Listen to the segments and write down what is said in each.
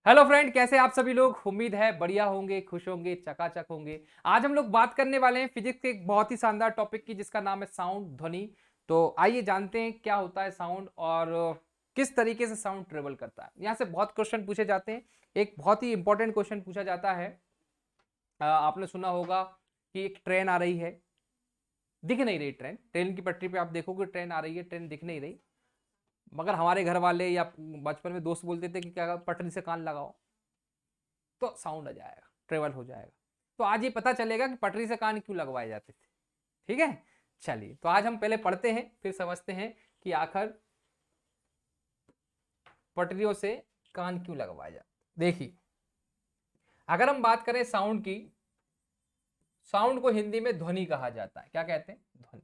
Hello friend, कैसे आप सभी लोग। उम्मीद है बढ़िया होंगे, खुश होंगे, चकाचक होंगे। आज हम लोग बात करने वाले हैं फिजिक्स के एक बहुत ही शानदार टॉपिक की, जिसका नाम है साउंड, ध्वनि। तो आइए जानते हैं क्या होता है साउंड और किस तरीके से साउंड ट्रेवल करता है। यहाँ से बहुत क्वेश्चन पूछे जाते हैं। एक बहुत ही इंपॉर्टेंट क्वेश्चन पूछा जाता है। आपने सुना होगा कि एक ट्रेन आ रही है, दिख नहीं रही ट्रेन। ट्रेन की पटरी पे आप देखोगे ट्रेन आ रही है, ट्रेन दिख नहीं रही, मगर हमारे घर वाले या बचपन में दोस्त बोलते थे कि क्या पटरी से कान लगाओ तो साउंड आ जाएगा, ट्रेवल हो जाएगा। तो आज ये पता चलेगा कि पटरी से कान क्यों लगवाए जाते थे। ठीक है, चलिए तो आज हम पहले पढ़ते हैं फिर समझते हैं कि आखिर पटरियों से कान क्यों लगवाए जाते। देखिए, अगर हम बात करें साउंड की, साउंड को हिंदी में ध्वनि कहा जाता है। क्या कहते हैं? ध्वनि।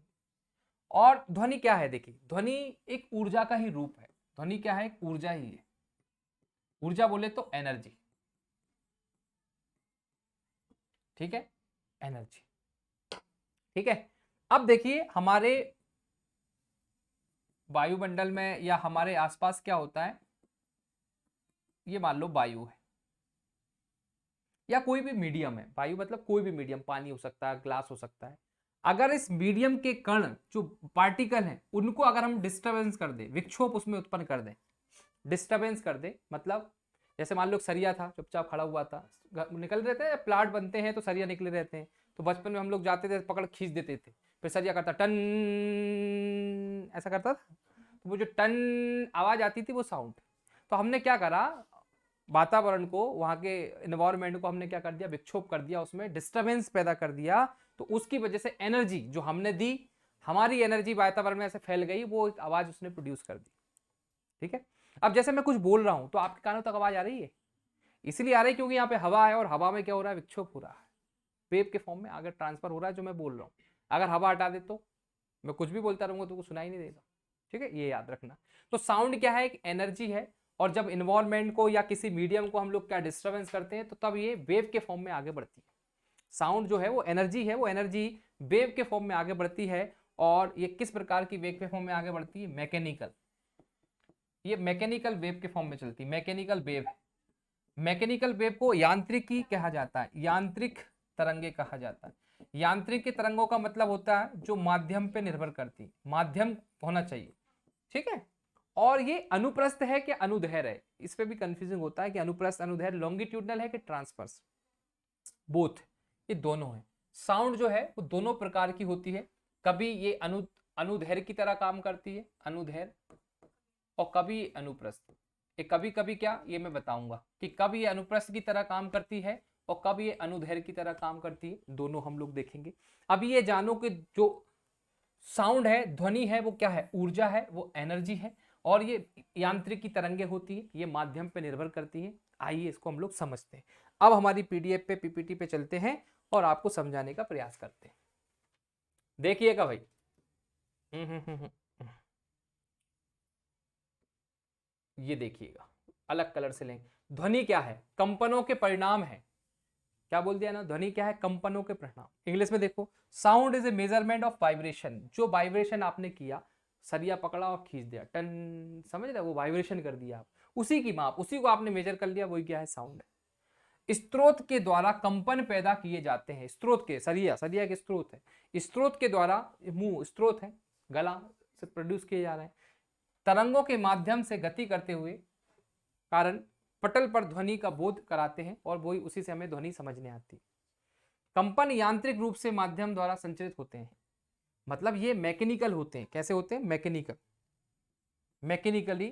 और ध्वनि क्या है? देखिए, ध्वनि एक ऊर्जा का ही रूप है। ध्वनि क्या है? एक ऊर्जा ही है। ऊर्जा बोले तो एनर्जी। ठीक है, एनर्जी। ठीक है, अब देखिए हमारे वायुमंडल में या हमारे आसपास क्या होता है। ये मान लो वायु है या कोई भी मीडियम है। वायु मतलब कोई भी मीडियम, पानी हो सकता है, ग्लास हो सकता है। अगर इस मीडियम के कण जो पार्टिकल हैं उनको अगर हम डिस्टरबेंस कर दे, विक्षोभ उसमें उत्पन्न कर दें, डिस्टरबेंस कर दे मतलब जैसे मान लो सरिया था, चुपचाप खड़ा हुआ था, निकल रहे थे, प्लाट बनते हैं तो सरिया निकले रहते हैं। तो बचपन में हम लोग जाते थे, पकड़ खींच देते थे, फिर सरिया करता टन, ऐसा करता था। तो वो जो टन आवाज आती थी वो साउंड। तो हमने क्या करा, वातावरण को, वहां के इन्वायरमेंट को हमने क्या कर दिया, विक्षोभ कर दिया, उसमें डिस्टरबेंस पैदा कर दिया। तो उसकी वजह से एनर्जी जो हमने दी, हमारी एनर्जी वातावरण में ऐसे फैल गई, वो एक आवाज उसने प्रोड्यूस कर दी। ठीक है, अब जैसे मैं कुछ बोल रहा हूं तो आपके कानों तक आवाज आ रही है, इसलिए आ रही है क्योंकि यहाँ पे हवा है और हवा में क्या हो रहा है, विक्षोभ हो रहा है, वेव के फॉर्म में आगे ट्रांसफर हो रहा है जो मैं बोल रहा हूँ। अगर हवा हटा दे तो मैं कुछ भी बोलता रहूंगा तो कुछ सुनाई नहीं देगा। ठीक है, ये याद रखना। तो साउंड क्या है? एक एनर्जी है। और जब इन्वायरमेंट को या किसी मीडियम को हम लोग क्या डिस्टर्बेंस करते हैं तो तब ये वेव के फॉर्म में आगे बढ़ती है। साउंड जो है वो एनर्जी है, वो एनर्जी वेव के फॉर्म में आगे बढ़ती है। और ये किस प्रकार की वेव के फॉर्म में आगे बढ़ती है? मैकेनिकल। ये मैकेनिकल वेव के फॉर्म में चलती है, मैकेनिकल वेव है। मैकेनिकल वेव को यांत्रिकी कहा जाता है, यांत्रिक तरंगे कहा जाता है। यांत्रिक के तरंगों का मतलब होता है जो माध्यम पे निर्भर करती है, माध्यम होना चाहिए। ठीक है, और ये अनुप्रस्थ है कि अनुदैर्ध्य है, इस पे भी कंफ्यूजिंग होता है कि अनुप्रस्थ अनुदैर्ध्य लॉन्गिट्यूडनल है कि ट्रांसवर्स, बोथ, ये दोनों है। साउंड जो है वो दोनों प्रकार की होती है। कभी ये अनुदैर्ध्य की तरह काम करती है, अनुदैर्ध्य, और कभी अनुप्रस्थ। ये कभी कभी क्या, ये मैं बताऊंगा कि कब ये अनुप्रस्थ की तरह काम करती है और कब ये अनुदैर्ध्य की तरह काम करती है, दोनों हम लोग देखेंगे। अभी ये जानो कि जो साउंड है, ध्वनि है, वो क्या है? ऊर्जा है, वो एनर्जी है। और ये यांत्रिक की तरंगे होती है, ये माध्यम पे निर्भर करती है। आइए इसको हम लोग समझते हैं। अब हमारी पीडीएफ पे, पीपीटी पे चलते हैं और आपको समझाने का प्रयास करते हैं। देखिएगा भाई। ये देखिएगा, अलग कलर से लेंगे। ध्वनि क्या है? कंपनों के परिणाम है। क्या बोल दिया ना, ध्वनि क्या है? कंपनों के परिणाम। इंग्लिश में देखो, sound is a measurement of vibration. जो वाइब्रेशन आपने किया, सरिया पकड़ा और खींच दिया, टन, समझ रहे, वो वाइब्रेशन कर दिया आप, उसी की माप, उसी को आपने मेजर कर लिया, वही क्या है? साउंड है। स्त्रोत के द्वारा कंपन पैदा किए जाते हैं। स्त्रोत के, सरिया, सरिया के स्त्रोत है, स्त्रोत के द्वारा, मुंह स्त्रोत है, गला से प्रोड्यूस किए जा रहे हैं। तरंगों के माध्यम से गति करते हुए कारण पटल पर ध्वनि का बोध कराते हैं और वही, उसी से हमें ध्वनि समझने आती है। कंपन यांत्रिक रूप से माध्यम द्वारा संचरित होते हैं, मतलब ये मैकेनिकल होते हैं। कैसे होते हैं? मैकेनिकल, मैकेनिकली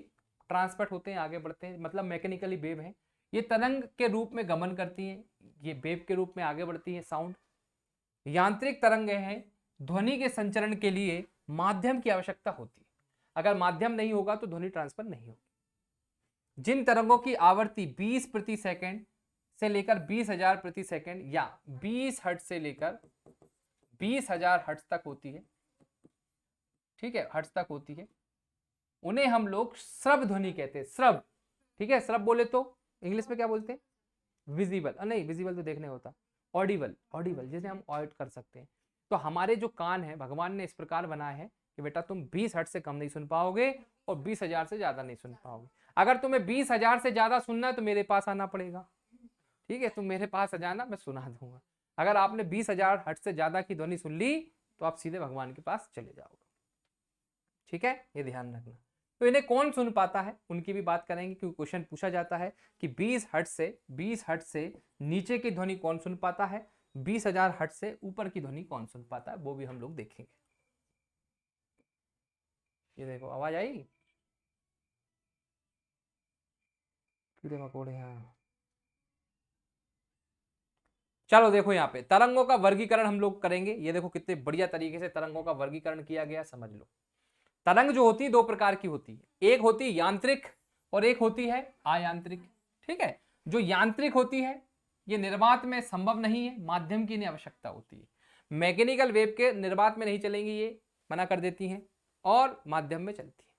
ट्रांसमिट होते हैं, आगे बढ़ते हैं, मतलब मैकेनिकली वेव है। ये तरंग के रूप में गमन करती हैं, ये वेव के रूप में आगे बढ़ती है साउंड। यांत्रिक तरंगें हैं, ध्वनि के संचरण के लिए माध्यम की आवश्यकता होती है। अगर माध्यम नहीं होगा तो ध्वनि ट्रांसफर नहीं होगी। जिन तरंगों की आवृत्ति 20 प्रति सेकंड से लेकर 20,000 प्रति सेकंड या 20 हर्ट्ज से लेकर 20,000 हर्ट्ज तक होती है, ठीक है, हर्ट्ज तक होती है, उन्हें हम लोग श्रव्य ध्वनि कहते हैं। श्रव्य, ठीक है, श्रव्य बोले तो इंग्लिश में क्या बोलते हैं? विजिबल, नहीं विजिबल तो देखने होता, ऑडिबल, ऑडिबल जैसे हम ऑडिट कर सकते हैं। तो हमारे जो कान है, भगवान ने इस प्रकार बनाए हैं कि बेटा तुम 20 हर्ट्ज से कम नहीं सुन पाओगे, और 20,000 से ज्यादा नहीं सुन पाओगे। अगर तुम्हें 20,000 से ज्यादा सुनना है तो मेरे पास आना पड़ेगा, ठीक है, तुम मेरे पास आ जाना, मैं सुना दूंगा। अगर आपने 20,000 हर्ट्ज से ज्यादा की ध्वनि सुन ली तो आप सीधे भगवान के पास चले जाओगे, ठीक है, ये ध्यान रखना। तो इन्हें कौन सुन पाता है उनकी भी बात करेंगे, क्योंकि क्वेश्चन पूछा जाता है कि 20 हर्ट्ज से नीचे की ध्वनि कौन सुन पाता है, 20,000 हर्ट्ज से ऊपर की ध्वनि कौन सुन पाता है, वो भी हम लोग देखेंगे। ये देखो आवाज आई, कीड़े मकोड़े। हाँ चलो देखो यहाँ पे तरंगों का वर्गीकरण हम लोग करेंगे। ये देखो कितने बढ़िया तरीके से तरंगों का वर्गीकरण किया गया, समझ लो। तरंग जो होती है दो प्रकार की होती है, एक होती है यांत्रिक और एक होती है अयांत्रिक, ठीक है। जो यांत्रिक होती है ये निर्वात में संभव नहीं है, माध्यम की इन्हें आवश्यकता होती है। मैकेनिकल वेव के निर्वात में नहीं चलेंगी, ये मना कर देती हैं, और माध्यम में चलती है।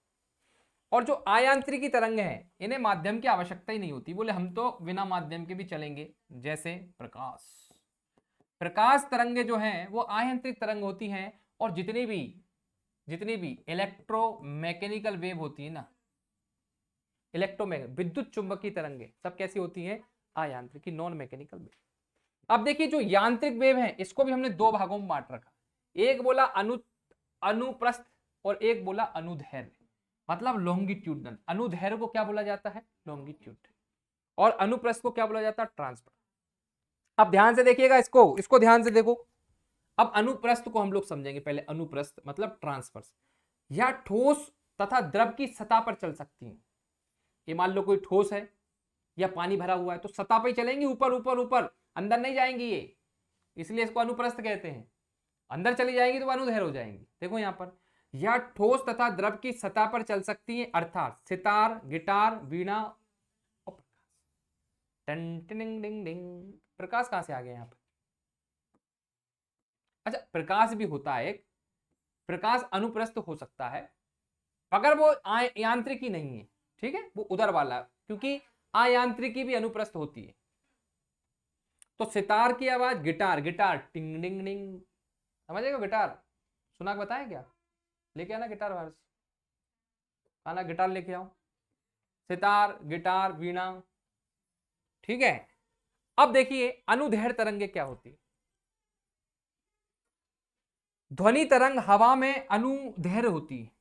और जो अयांत्रिकी तरंग है इन्हें माध्यम की आवश्यकता ही नहीं होती, बोले हम तो बिना माध्यम के भी चलेंगे। जैसे प्रकाश, प्रकाश तरंगे जो हैं वो अयांत्रिक तरंग होती हैं, और जितनी भी इलेक्ट्रोमैकेनिकल वेव होती है ना, विद्युत चुंबकीय तरंगे सब कैसी होती हैं, अयांत्रिकी, नॉन मैकेनिकल वेव। अब देखिए जो यांत्रिक वेव है इसको भी हमने दो भागों में बांट रखा, एक बोला अनुप्रस्थ और एक बोला अनुदैर्घ्य, मतलब लॉन्गिट्यूडनल। अनुदैर्घ्य को क्या बोला जाता है, लॉन्गिट्यूड, और अनुप्रस्थ को क्या बोला जाता है, ट्रांसवर्स। अब ध्यान से देखिएगा इसको ध्यान से देखो। अब अनुप्रस्थ को हम लोग समझेंगे पहले। अनुप्रस्थ मतलब ट्रांसवर्स, या ठोस तथा द्रव की सतह पर चल सकती है। ये मान लो कोई ठोस है या पानी भरा हुआ है तो सतह पर ही चलेंगी, ऊपर ऊपर ऊपर, अंदर नहीं जाएंगी ये, इसलिए इसको अनुप्रस्थ कहते हैं। अंदर चली जाएंगी तो अनुदैर्घ्य हो जाएंगी। देखो यहां पर, या ठोस तथा द्रव की सतह पर चल सकती है, अर्थात सितार, गिटार, वीणा और प्रकाश। डिंग प्रकाश कहां से आ गया यहाँ पर, अच्छा प्रकाश भी होता है एक, प्रकाश अनुप्रस्थ हो सकता है अगर वो यांत्रिकी नहीं है, ठीक है, वो उधर वाला, क्योंकि अयांत्रिकी भी अनुप्रस्थ होती है। तो सितार की आवाज, गिटार टिंग डिंग डिंग, समझेगा। गिटार सुना के बताएं क्या, लेके आना गिटार बाहर से, आना गिटार लेके आओ। सितार, गिटार, वीणा, ठीक है। अब देखिए अनुदैर्घ्य तरंगे क्या होती है। ध्वनि तरंग हवा में अनुदैर्घ्य होती है।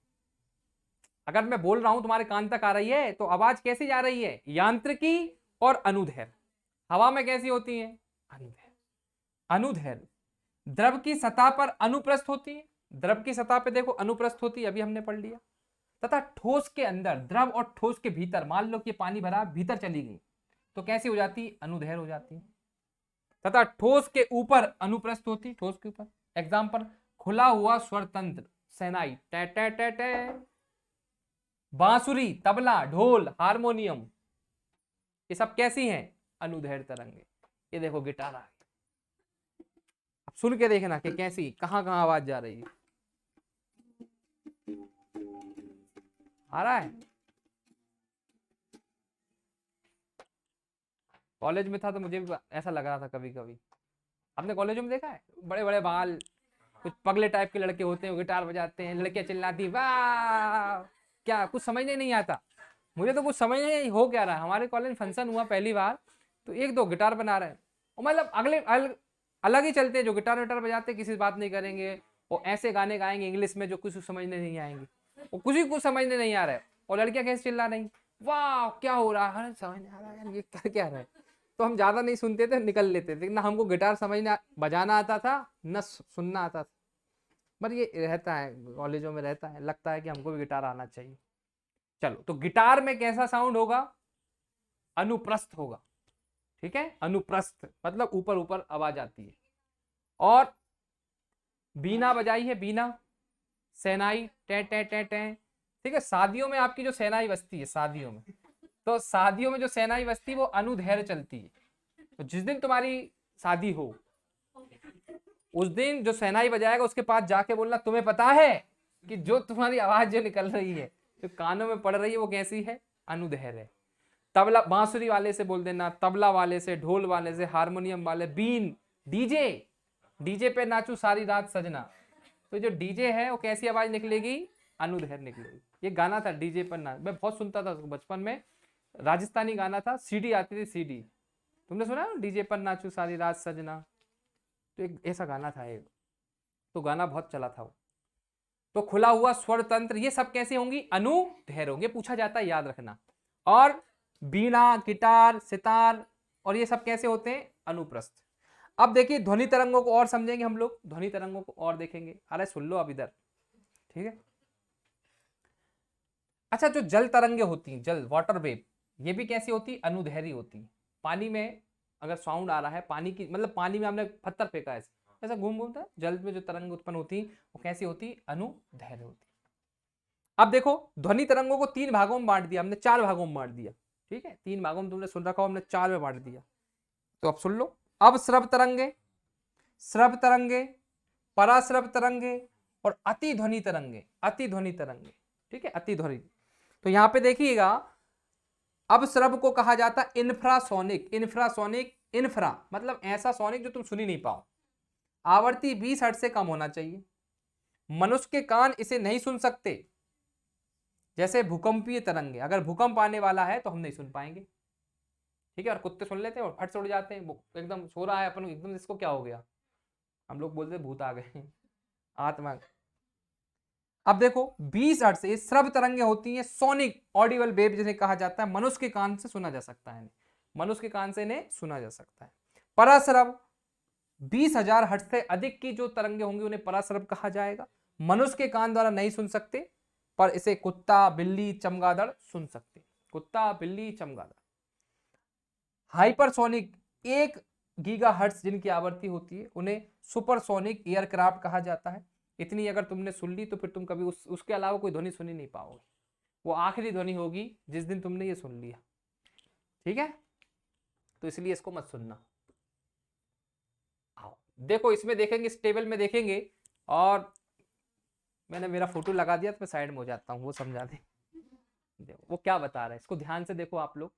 अगर मैं बोल रहा हूं तुम्हारे कान तक आ रही है तो आवाज कैसी जा रही है, यांत्रिकी और अनुदैर्घ्य। हवा में कैसी होती है, अनुदैर्घ्य। द्रव की सतह पर अनुप्रस्थ होती है, द्रव की सतह पे देखो अनुप्रस्थ होती है, अभी हमने पढ़ लिया। तथा ठोस के अंदर, द्रव और ठोस के भीतर, मान लो कि पानी भरा भीतर चली गई तो कैसी हो जाती, अनुदैर्घ्य हो जाती है। तथा ठोस के ऊपर अनुप्रस्थ होती, ठोस के ऊपर। एग्जाम्पल, खुला हुआ स्वर तंत्र, शहनाई, टे टे टे टे, बांसुरी, तबला, ढोल, हारमोनियम, ये सब कैसी हैं, अनुदैर्घ्य तरंगे। ये देखो गिटार आ गई, अब सुन के देखना कि कैसी, कहां कहां आवाज जा रही है, आ रहा है। कॉलेज में था तो मुझे भी ऐसा लग रहा था कभी कभी। आपने कॉलेज में देखा है, बड़े बड़े बाल, कुछ पगले टाइप के लड़के होते हैं, गिटार बजाते हैं, लड़कियां चिल्लाती, वाह, क्या कुछ समझने नहीं आता। मुझे तो कुछ समझ नहीं हो क्या रहा है। हमारे कॉलेज में फंक्शन हुआ पहली बार तो एक दो गिटार बना रहे हैं, और मतलब अगले अलग ही चलते हैं, जो गिटार विटार बजाते किसी से बात नहीं करेंगे, और ऐसे गाने गाएंगे इंग्लिश में जो कुछ समझने नहीं आएंगे, और कुछ समझने नहीं आ रहा है, और लड़कियां कैसे चिल्ला रही, वाह क्या हो रहा है, समझ नहीं आ रहा यार ये कर क्या रहा है। तो हम ज्यादा नहीं सुनते थे, निकल लेते थे, ना हमको गिटार समझना बजाना आता था न सुनना आता था। पर ये रहता है कॉलेजों में, रहता है, लगता है कि हमको भी गिटार आना चाहिए। चलो, तो गिटार में कैसा साउंड होगा, अनुप्रस्थ होगा, ठीक है, अनुप्रस्थ मतलब ऊपर ऊपर आवाज आती है। और बीना बजाई है, बीना, शहनाई, टे टे टे टे, ठीक है। शादियों में आपकी जो शहनाई बजती है, शादियों में, तो शादियों में जो शहनाई बजती है वो अनुदैर्घ्य चलती है। तो जिस दिन तुम्हारी शादी हो उस दिन जो शहनाई बजाएगा उसके पास जाके बोलना, तुम्हें पता है कि जो तुम्हारी आवाज जो निकल रही है, जो कानों में पड़ रही है, वो कैसी है, अनुदैर्घ्य है। तबला, बांसुरी वाले से बोल देना, तबला वाले से, ढोल वाले से, हारमोनियम वाले, बीन, डीजे पे नाचू सारी रात सजना, तो जो डीजे है वो कैसी आवाज निकलेगी, अनुधैर्य निकलेगी। ये गाना था डीजे पर नाच, मैं बहुत सुनता था उसको बचपन में, राजस्थानी गाना था, सीडी आती थी सीडी। तुमने सुना है डीजे पर नाचू सारी रात सजना, तो एक ऐसा गाना था एक, तो गाना बहुत चला था वो। तो खुला हुआ स्वर तंत्र, ये सब कैसे होंगी? अनुधैर्य होंगे, पूछा जाता है, याद रखना। और बीणा, गिटार, सितार और ये सब कैसे होते हैं? अनुप्रस्थ। अब देखिए ध्वनि तरंगों को और समझेंगे हम लोग, ध्वनि तरंगों को और देखेंगे। अरे सुन लो अब इधर, ठीक है। अच्छा, जो जल तरंगे होती हैं, जल वाटर वेव, ये भी कैसी होती है? अनुधैर्य होती है। पानी में अगर साउंड आ रहा है, पानी की मतलब पानी में हमने पत्थर फेंका ऐसे, ऐसा घूम घूमता है, जल में जो तरंग उत्पन्न होती है वो कैसी होती है? अनुधैर्य होती है। अब देखो ध्वनि तरंगों को 3 भागों में बांट दिया हमने, 4 भागों में बांट दिया, ठीक है। 3 भागों में तुमने सुन रखा हो, हमने 4 में बांट दिया। तो अब सुन लो, अब श्रव तरंगे, श्रव तरंगे, पराश्रव तरंगे और अति ध्वनि तरंगे, अति ध्वनि तरंगे, ठीक है, अति ध्वनि। तो यहां पे देखिएगा, अब श्रव को कहा जाता है इंफ्रासोनिक, इंफ्रासोनिक, इंफ्रा मतलब ऐसा सोनिक जो तुम सुन ही नहीं पाओ, आवृत्ति 20 हर्ट्ज से कम होना चाहिए, मनुष्य के कान इसे नहीं सुन सकते। जैसे भूकंपीय तरंगे, अगर भूकंप आने वाला है तो हम नहीं सुन पाएंगे, ठीक है। और कुत्ते सुन लेते हैं और फट से उड़ जाते हैं, वो एकदम सो रहा है अपन एकदम, इसको क्या हो गया, हम लोग बोलते भूत आ गए, आत्मा। अब देखो 20 हर्ट्ज से श्रव तरंगे होती हैं, सोनिक ऑडिबल वेव जिन्हें कहा जाता है, मनुष्य के कान से सुना जा सकता है, मनुष्य के कान से इन्हें सुना जा सकता है। पराश्रव 20,000 हर्ट्ज से अधिक की जो तरंगे होंगी उन्हें पराश्रव कहा जाएगा, मनुष्य के कान द्वारा नहीं सुन सकते, पर इसे कुत्ता, बिल्ली, चमगादड़ सुन सकते, कुत्ता, बिल्ली, चमगादड़। हाइपरसोनिक 1 गीगाहर्ट्ज जिनकी आवृत्ति होती है उन्हें सुपरसोनिक एयरक्राफ्ट कहा जाता है। इतनी अगर तुमने सुन ली तो फिर तुम कभी उसके अलावा कोई ध्वनि सुन ही नहीं पाओगे, वो आखिरी ध्वनि होगी जिस दिन तुमने ये सुन लिया, ठीक है। तो इसलिए इसको मत सुनना। आओ देखो, इसमें देखेंगे, इस टेबल में देखेंगे, और मैंने मेरा फोटो लगा दिया तो मैं साइड में हो जाता हूँ, वो समझा दे। देखो वो क्या बता रहा है, इसको ध्यान से देखो आप लोग।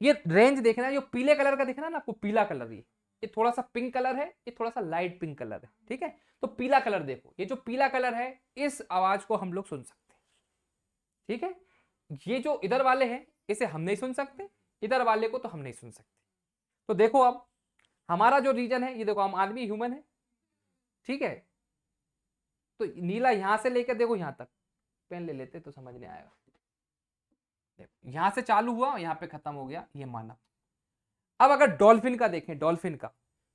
ये रेंज देखना, जो पीले कलर का दिखना ना आपको, पीला कलर, ये थोड़ा सा पिंक कलर है, ये थोड़ा सा लाइट पिंक कलर है, ठीक है। तो पीला कलर देखो, ये जो पीला कलर है, इस आवाज को हम लोग सुन सकते हैं, ठीक है। ये जो इधर वाले हैं इसे हम नहीं सुन सकते, इधर वाले को तो हम नहीं सुन सकते। तो देखो अब हमारा जो रीजन है, ये देखो हम आदमी ह्यूमन है, ठीक है। तो नीला यहां से लेकर देखो यहां तक, पेन ले लेते तो समझ नहीं आएगा। यहां से चालू हुआ, यहां पे खत्म हो गया, ये मानव। अब अगर डॉल्फिन का देखें, डॉल्फिन का,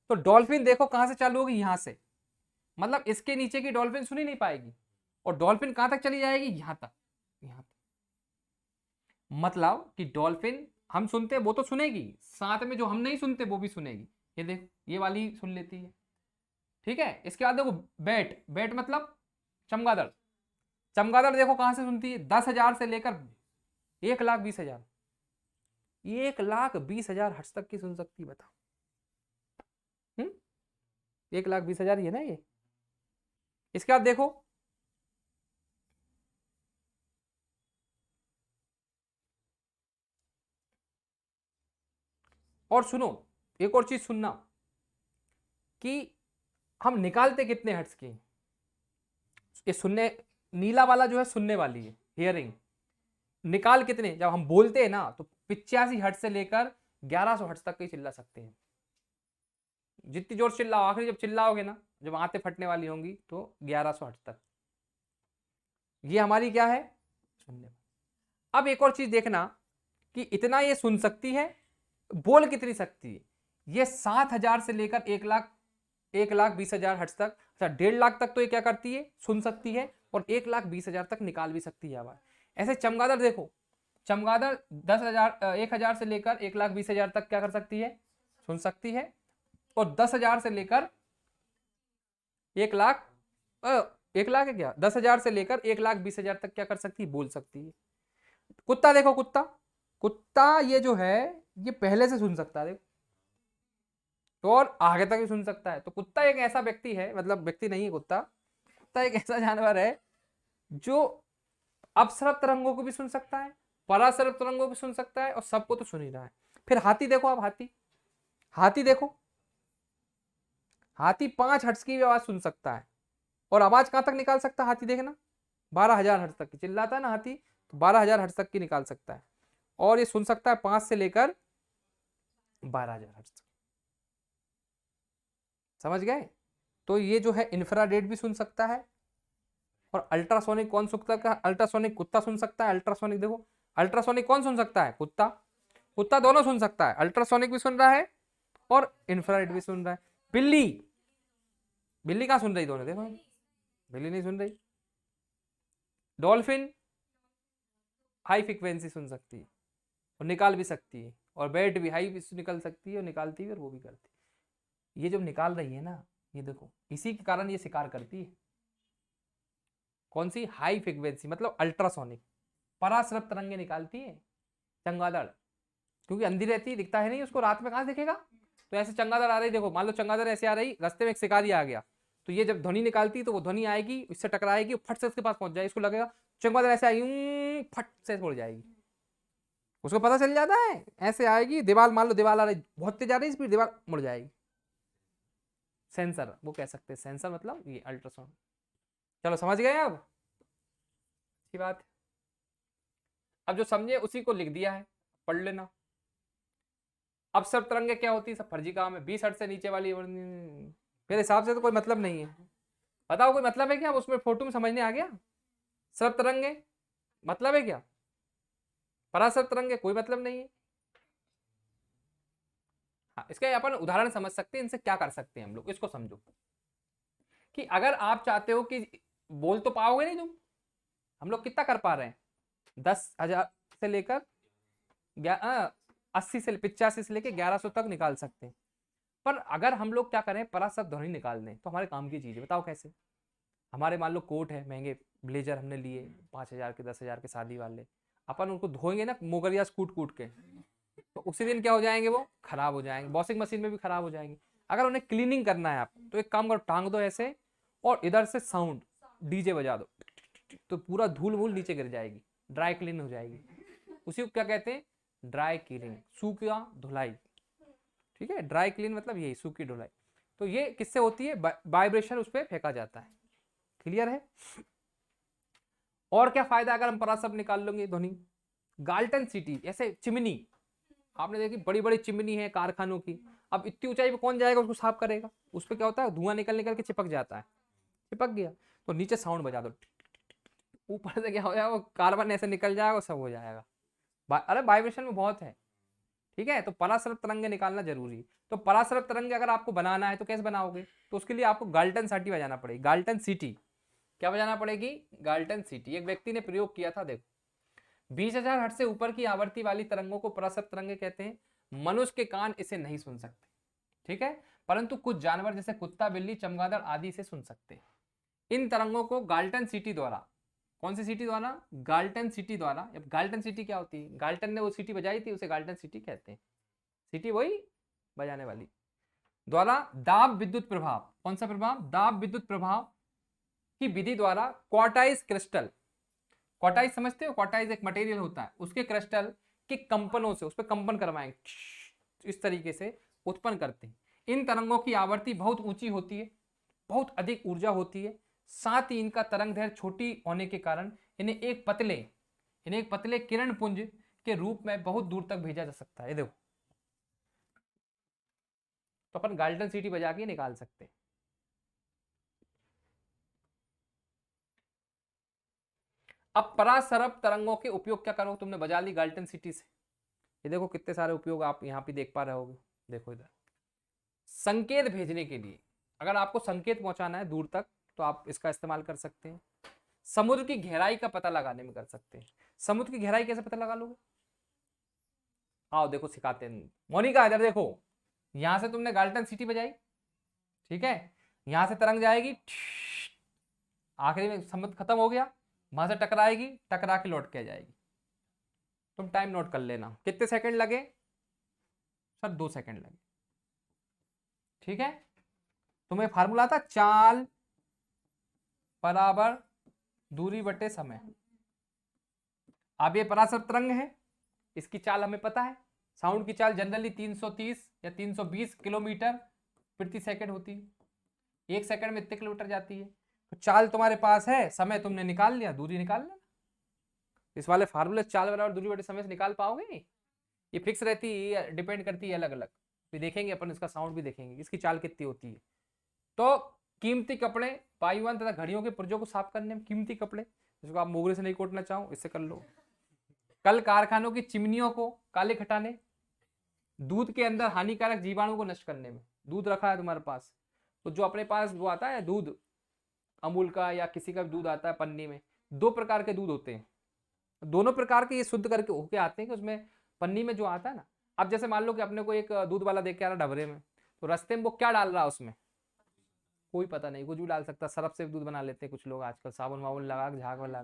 तो डॉल्फिन देखो कहां से चालू होगी, यहां से, मतलब इसके नीचे की डॉल्फिन सुन ही नहीं पाएगी, और डॉल्फिन कहां तक चली जाएगी, यहां तक, यहां तक। मतलब कि डॉल्फिन हम सुनते हैं वो तो सुनेगी, साथ में जो हम नहीं सुनते वो भी सुनेगी। ये देखो ये वाली सुन लेती है, ठीक है। इसके बाद देखो बैट, बैट मतलब चमगादड़, चमगादड़ देखो कहां से सुनती है, 10,000 से लेकर 1,20,000, 1,20,000 हर्ट्ज तक की सुन सकती है, बताओ। 1,20,000 ही है ना ये। इसके बाद देखो और सुनो, एक और चीज सुनना कि हम निकालते कितने हर्ट्ज की, ये सुनने, नीला वाला जो है सुनने वाली है, हियरिंग, निकाल कितने, जब हम बोलते हैं ना तो 85 हर्ट्ज से लेकर 1100 हर्ट्ज तक ही चिल्ला सकते हैं। जितनी जोर चिल्लाओ, आखिरी जब चिल्लाओगे ना, जब आंतें फटने वाली होंगी, तो 1100 हर्ट्ज तक। ये हमारी क्या है, सुनने। अब एक और चीज देखना कि इतना ये सुन सकती है, बोल कितनी सकती है, ये 7,000 से लेकर 1,20,000 हर्ट्ज तक, अच्छा 1.5 लाख तक तो ये क्या करती है, सुन सकती है, और 1,20,000 तक निकाल भी सकती है आवाज। ऐसे चमगादड़ देखो, चमगादड़ 1,000 से लेकर 1,20,000 तक क्या कर सकती है, सुन सकती है, और 10,000 से लेकर 1 लाख, 1 लाख है क्या, 10,000 से लेकर 1,20,000 तक क्या कर सकती है, बोल सकती है। कुत्ता देखो, कुत्ता, कुत्ता ये जो है ये पहले से सुन सकता है, देखो, तो और आगे तक भी सुन सकता है। तो कुत्ता एक ऐसा व्यक्ति है, मतलब व्यक्ति नहीं है कुत्ता, कुत्ता एक ऐसा जानवर है जो अपश्रव तरंगों को भी सुन सकता है, पराश्रव तरंगों को भी सुन सकता है, और सबको तो सुन ही रहा है। फिर हाथी देखो, आप हाथी, हाथी देखो, हाथी 5 हर्ट्ज की भी आवाज सुन सकता है, और आवाज कहां तक निकाल सकता है हाथी, देखना 12,000 हर्ट्ज तक की, चिल्लाता है ना हाथी, तो 12,000 हर्ट्ज तक की निकाल सकता है। और ये सुन सकता है 5 से लेकर 12,000 हर्ट्ज तक। समझ गए? तो ये जो है इंफ्रारेड भी सुन सकता है। और अल्ट्रासोनिक कौन सुन सकता है? अल्ट्रासोनिक कुत्ता सुन सकता है। अल्ट्रासोनिक देखो, अल्ट्रासोनिक कौन सुन सकता है? कुत्ता। कुत्ता दोनों सुन सकता है, अल्ट्रासोनिक भी सुन रहा है और इंफ्रारेड भी सुन रहा है। बिल्ली, बिल्ली कहाँ सुन रही? दोनों देखो, बिल्ली नहीं सुन रही। डॉल्फिन हाई फ्रिक्वेंसी सुन सकती है और निकाल भी सकती है, और बैट भी हाई भी निकल सकती है और निकालती है, और वो भी करती है। ये जब निकाल रही है ना, ये देखो, इसी के कारण ये शिकार करती है। कौन सी? हाई फ्रिक्वेंसी, मतलब अल्ट्रासोनिक पराश्रव तरंगे निकालती है चमगादड़, क्योंकि अंधी रहती है, दिखता है नहीं उसको, रात में कहाँ दिखेगा। तो ऐसे चमगादड़ आ रही, देखो मान लो चमगादड़ ऐसे आ रही, रास्ते में एक शिकारी आ गया, तो ये जब ध्वनि निकालती है तो वो ध्वनि आएगी, इससे टकराएगी, फट से उसके पास पहुंच जाएगी, इसको लगेगा चमगादड़ ऐसे आई, फट से उड़ जाएगी, उसको पता चल जाता है। ऐसे आएगी, दीवार मान लो दीवार आ रही, बहुत तेज आ रही स्पीड, दीवार मुड़ जाएगी। सेंसर वो कह सकते हैं, सेंसर मतलब ये अल्ट्रासाउंड। चलो समझ गए अब, अच्छी बात। अब जो समझे उसी को लिख दिया है, पढ़ लेना। अब सब तरंगे क्या होती है? सब फर्जी काम है। 20 हर्ट्ज से नीचे वाली मेरे हिसाब से तो कोई मतलब नहीं है। बताओ कोई मतलब है क्या? उसमें फोटो में समझने आ गया? सब तरंगे मतलब है क्या? पराश्रव तरंगे कोई मतलब नहीं है। हाँ, इसका अपन उदाहरण समझ सकते हैं, इनसे क्या कर सकते हैं हम लोग, इसको समझो। कि अगर आप चाहते हो कि बोल तो पाओगे नहीं तुम, हम लोग कितना कर पा रहे हैं? 10,000 से लेकर 80 से 85 से लेकर 1100 तक निकाल सकते हैं। पर अगर हम लोग क्या करें, पराश्रव ध्वनि निकाल दें, तो हमारे काम की चीज है। बताओ कैसे? हमारे मान लो कोट है, महंगे ब्लेजर हमने लिए 5,000 के 10,000 के शादी वाले, अपन उनको धोएंगे ना मोगरिया कूट कूट के, तो उसी दिन क्या हो जाएंगे? वो खराब हो जाएंगे, वॉशिंग मशीन में भी खराब हो जाएंगे। अगर उन्हें क्लीनिंग करना है आप, तो एक काम करो, टांग दो ऐसे, और इधर से साउंड डीजे बजा दो, तो पूरा धूल वूल नीचे गिर जाएगी, ड्राई क्लीन हो जाएगी। उसी को क्या कहते हैं? ड्राई क्लीनिंग, सूखा धुलाई। ठीक है, ड्राई क्लीन मतलब यही, सूखी धुलाई। तो ये किससे होती है? वाइब्रेशन उस पर फेंका जाता है। क्लियर है? और क्या फायदा अगर हम पराश्रव निकाल लेंगे ध्वनि? गाल्टन सिटी, ऐसे चिमनी आपने देखी, बड़ी बड़ी चिमनी है कारखानों की, अब इतनी ऊंचाई पे कौन जाएगा उसको साफ करेगा? उस पर क्या होता है? धुआं निकल निकल के चिपक जाता है, चिपक गया तो नीचे साउंड बजा दो, ऊपर से क्या हो जाएगा? वो कार्बन ऐसे निकल जाएगा, सब हो जाएगा। अरे वाइब्रेशन में बहुत है। ठीक है, तो पराश्रव तरंगे निकालना जरूरी है। तो पराश्रव तरंगे अगर आपको बनाना है तो कैसे बनाओगे? तो उसके लिए आपको गाल्टन सिटी बजाना पड़ेगी। गाल्टन सिटी क्या बजाना पड़ेगी? Galton city. एक व्यक्ति ने प्रयोग किया था, देखो, 20,000 हर्ट्ज से ऊपर की आवृत्ति वाली तरंगों को पराश्रव तरंगे कहते हैं। मनुष्य के कान इसे नहीं सुन सकते, ठीक है, परंतु कुछ जानवर जैसे कुत्ता, बिल्ली, चमगादड़ आदि इसे सुन सकते हैं। इन तरंगों को गाल्टन सिटी द्वारा, कौन सी सिटी द्वारा? गाल्टन सिटी द्वारा। अब गाल्टन सिटी क्या होती है? गाल्टन ने वो सिटी बजाई थी, उसे गाल्टन सिटी कहते हैं। सिटी वही बजाने वाली, द्वारा दाब विद्युत प्रभाव, कौन सा प्रभाव? दाब विद्युत प्रभाव की विधि द्वारा क्वार्टाइज क्रिस्टल, क्वार्टाइज समझते हो? क्वार्टाइज एक मटेरियल होता है, उसके क्रिस्टल के कंपनों से उस पर कंपन करवाएंगे, इस तरीके से उत्पन्न करते हैं। इन तरंगों की आवृत्ति बहुत ऊंची होती है, बहुत अधिक ऊर्जा होती है, साथ ही इनका तरंग दैर्घ्य छोटी होने के कारण इन्हें एक पतले किरण पुंज के रूप में बहुत दूर तक भेजा जा सकता है। देखो, तो अपन गाल्टन सिटी बजा के निकाल सकते हैं। अब पराश्रव तरंगों के उपयोग क्या करो? तुमने बजा ली गाल्टन सिटी से, ये देखो कितने सारे उपयोग आप यहाँ पे देख पा रहे होगे। देखो इधर, संकेत भेजने के लिए, अगर आपको संकेत पहुंचाना है दूर तक तो आप इसका इस्तेमाल कर सकते हैं। समुद्र की गहराई का पता लगाने में कर सकते हैं। समुद्र की गहराई कैसे पता लगा लोगे? आओ देखो सिखाते हैं। मोनिका इधर देखो, यहां से तुमने गाल्टन सिटी बजाई, ठीक है, यहां से तरंग जाएगी, आखिरी में समुद्र खत्म हो गया, वहां से टकराएगी, टकरा के लौट के आ जाएगी। तुम टाइम नोट कर लेना, कितने सेकंड लगे सर? 2 सेकंड लगे। ठीक है, तुम्हें फार्मूला था, चाल बराबर दूरी बटे समय। अब ये पराश्रव तरंग है, इसकी चाल हमें पता है, साउंड की चाल जनरली 330 या 320 किलोमीटर प्रति सेकंड होती है, 1 सेकंड में इतने किलोमीटर जाती है। तो चाल तुम्हारे पास है, समय तुमने निकाल लिया, दूरी निकाल लेना। इस वाले फार्मूले चाल बराबर दूरी बटे समय से निकाल पाओगे? ये फिक्स रहती है, डिपेंड करती है अलग अलग। फिर देखेंगे अपन, इसका साउंड भी देखेंगे, इसकी चाल कितनी होती है। तो कीमती कपड़े, वायुयान तथा घड़ियों के पुर्जों को साफ करने में कीमती कपड़े, जिसको आप मोगरे से नहीं कोटना चाहो इससे कर लो। कल कारखानों की चिमनियों को काले खटाने, दूध के अंदर हानिकारक जीवाणु को नष्ट करने में। दूध रखा है तुम्हारे पास, तो जो अपने पास वो आता है दूध अमूल का या किसी का भी दूध आता है पन्नी में, 2 प्रकार के दूध होते हैं, दोनों प्रकार के ये शुद्ध करके होके आते हैं कि उसमें पन्नी में जो आता है ना। अब जैसे मान लो कि अपने को एक दूध वाला देख के आ रहा डबरे में, तो रास्ते में वो क्या डाल रहा है उसमें, कोई पता नहीं, कुछ भी डाल सकता है। सरफ से दूध बना लेते हैं कुछ लोग आजकल, साबुन वाबुन लगा के, झाग वाला,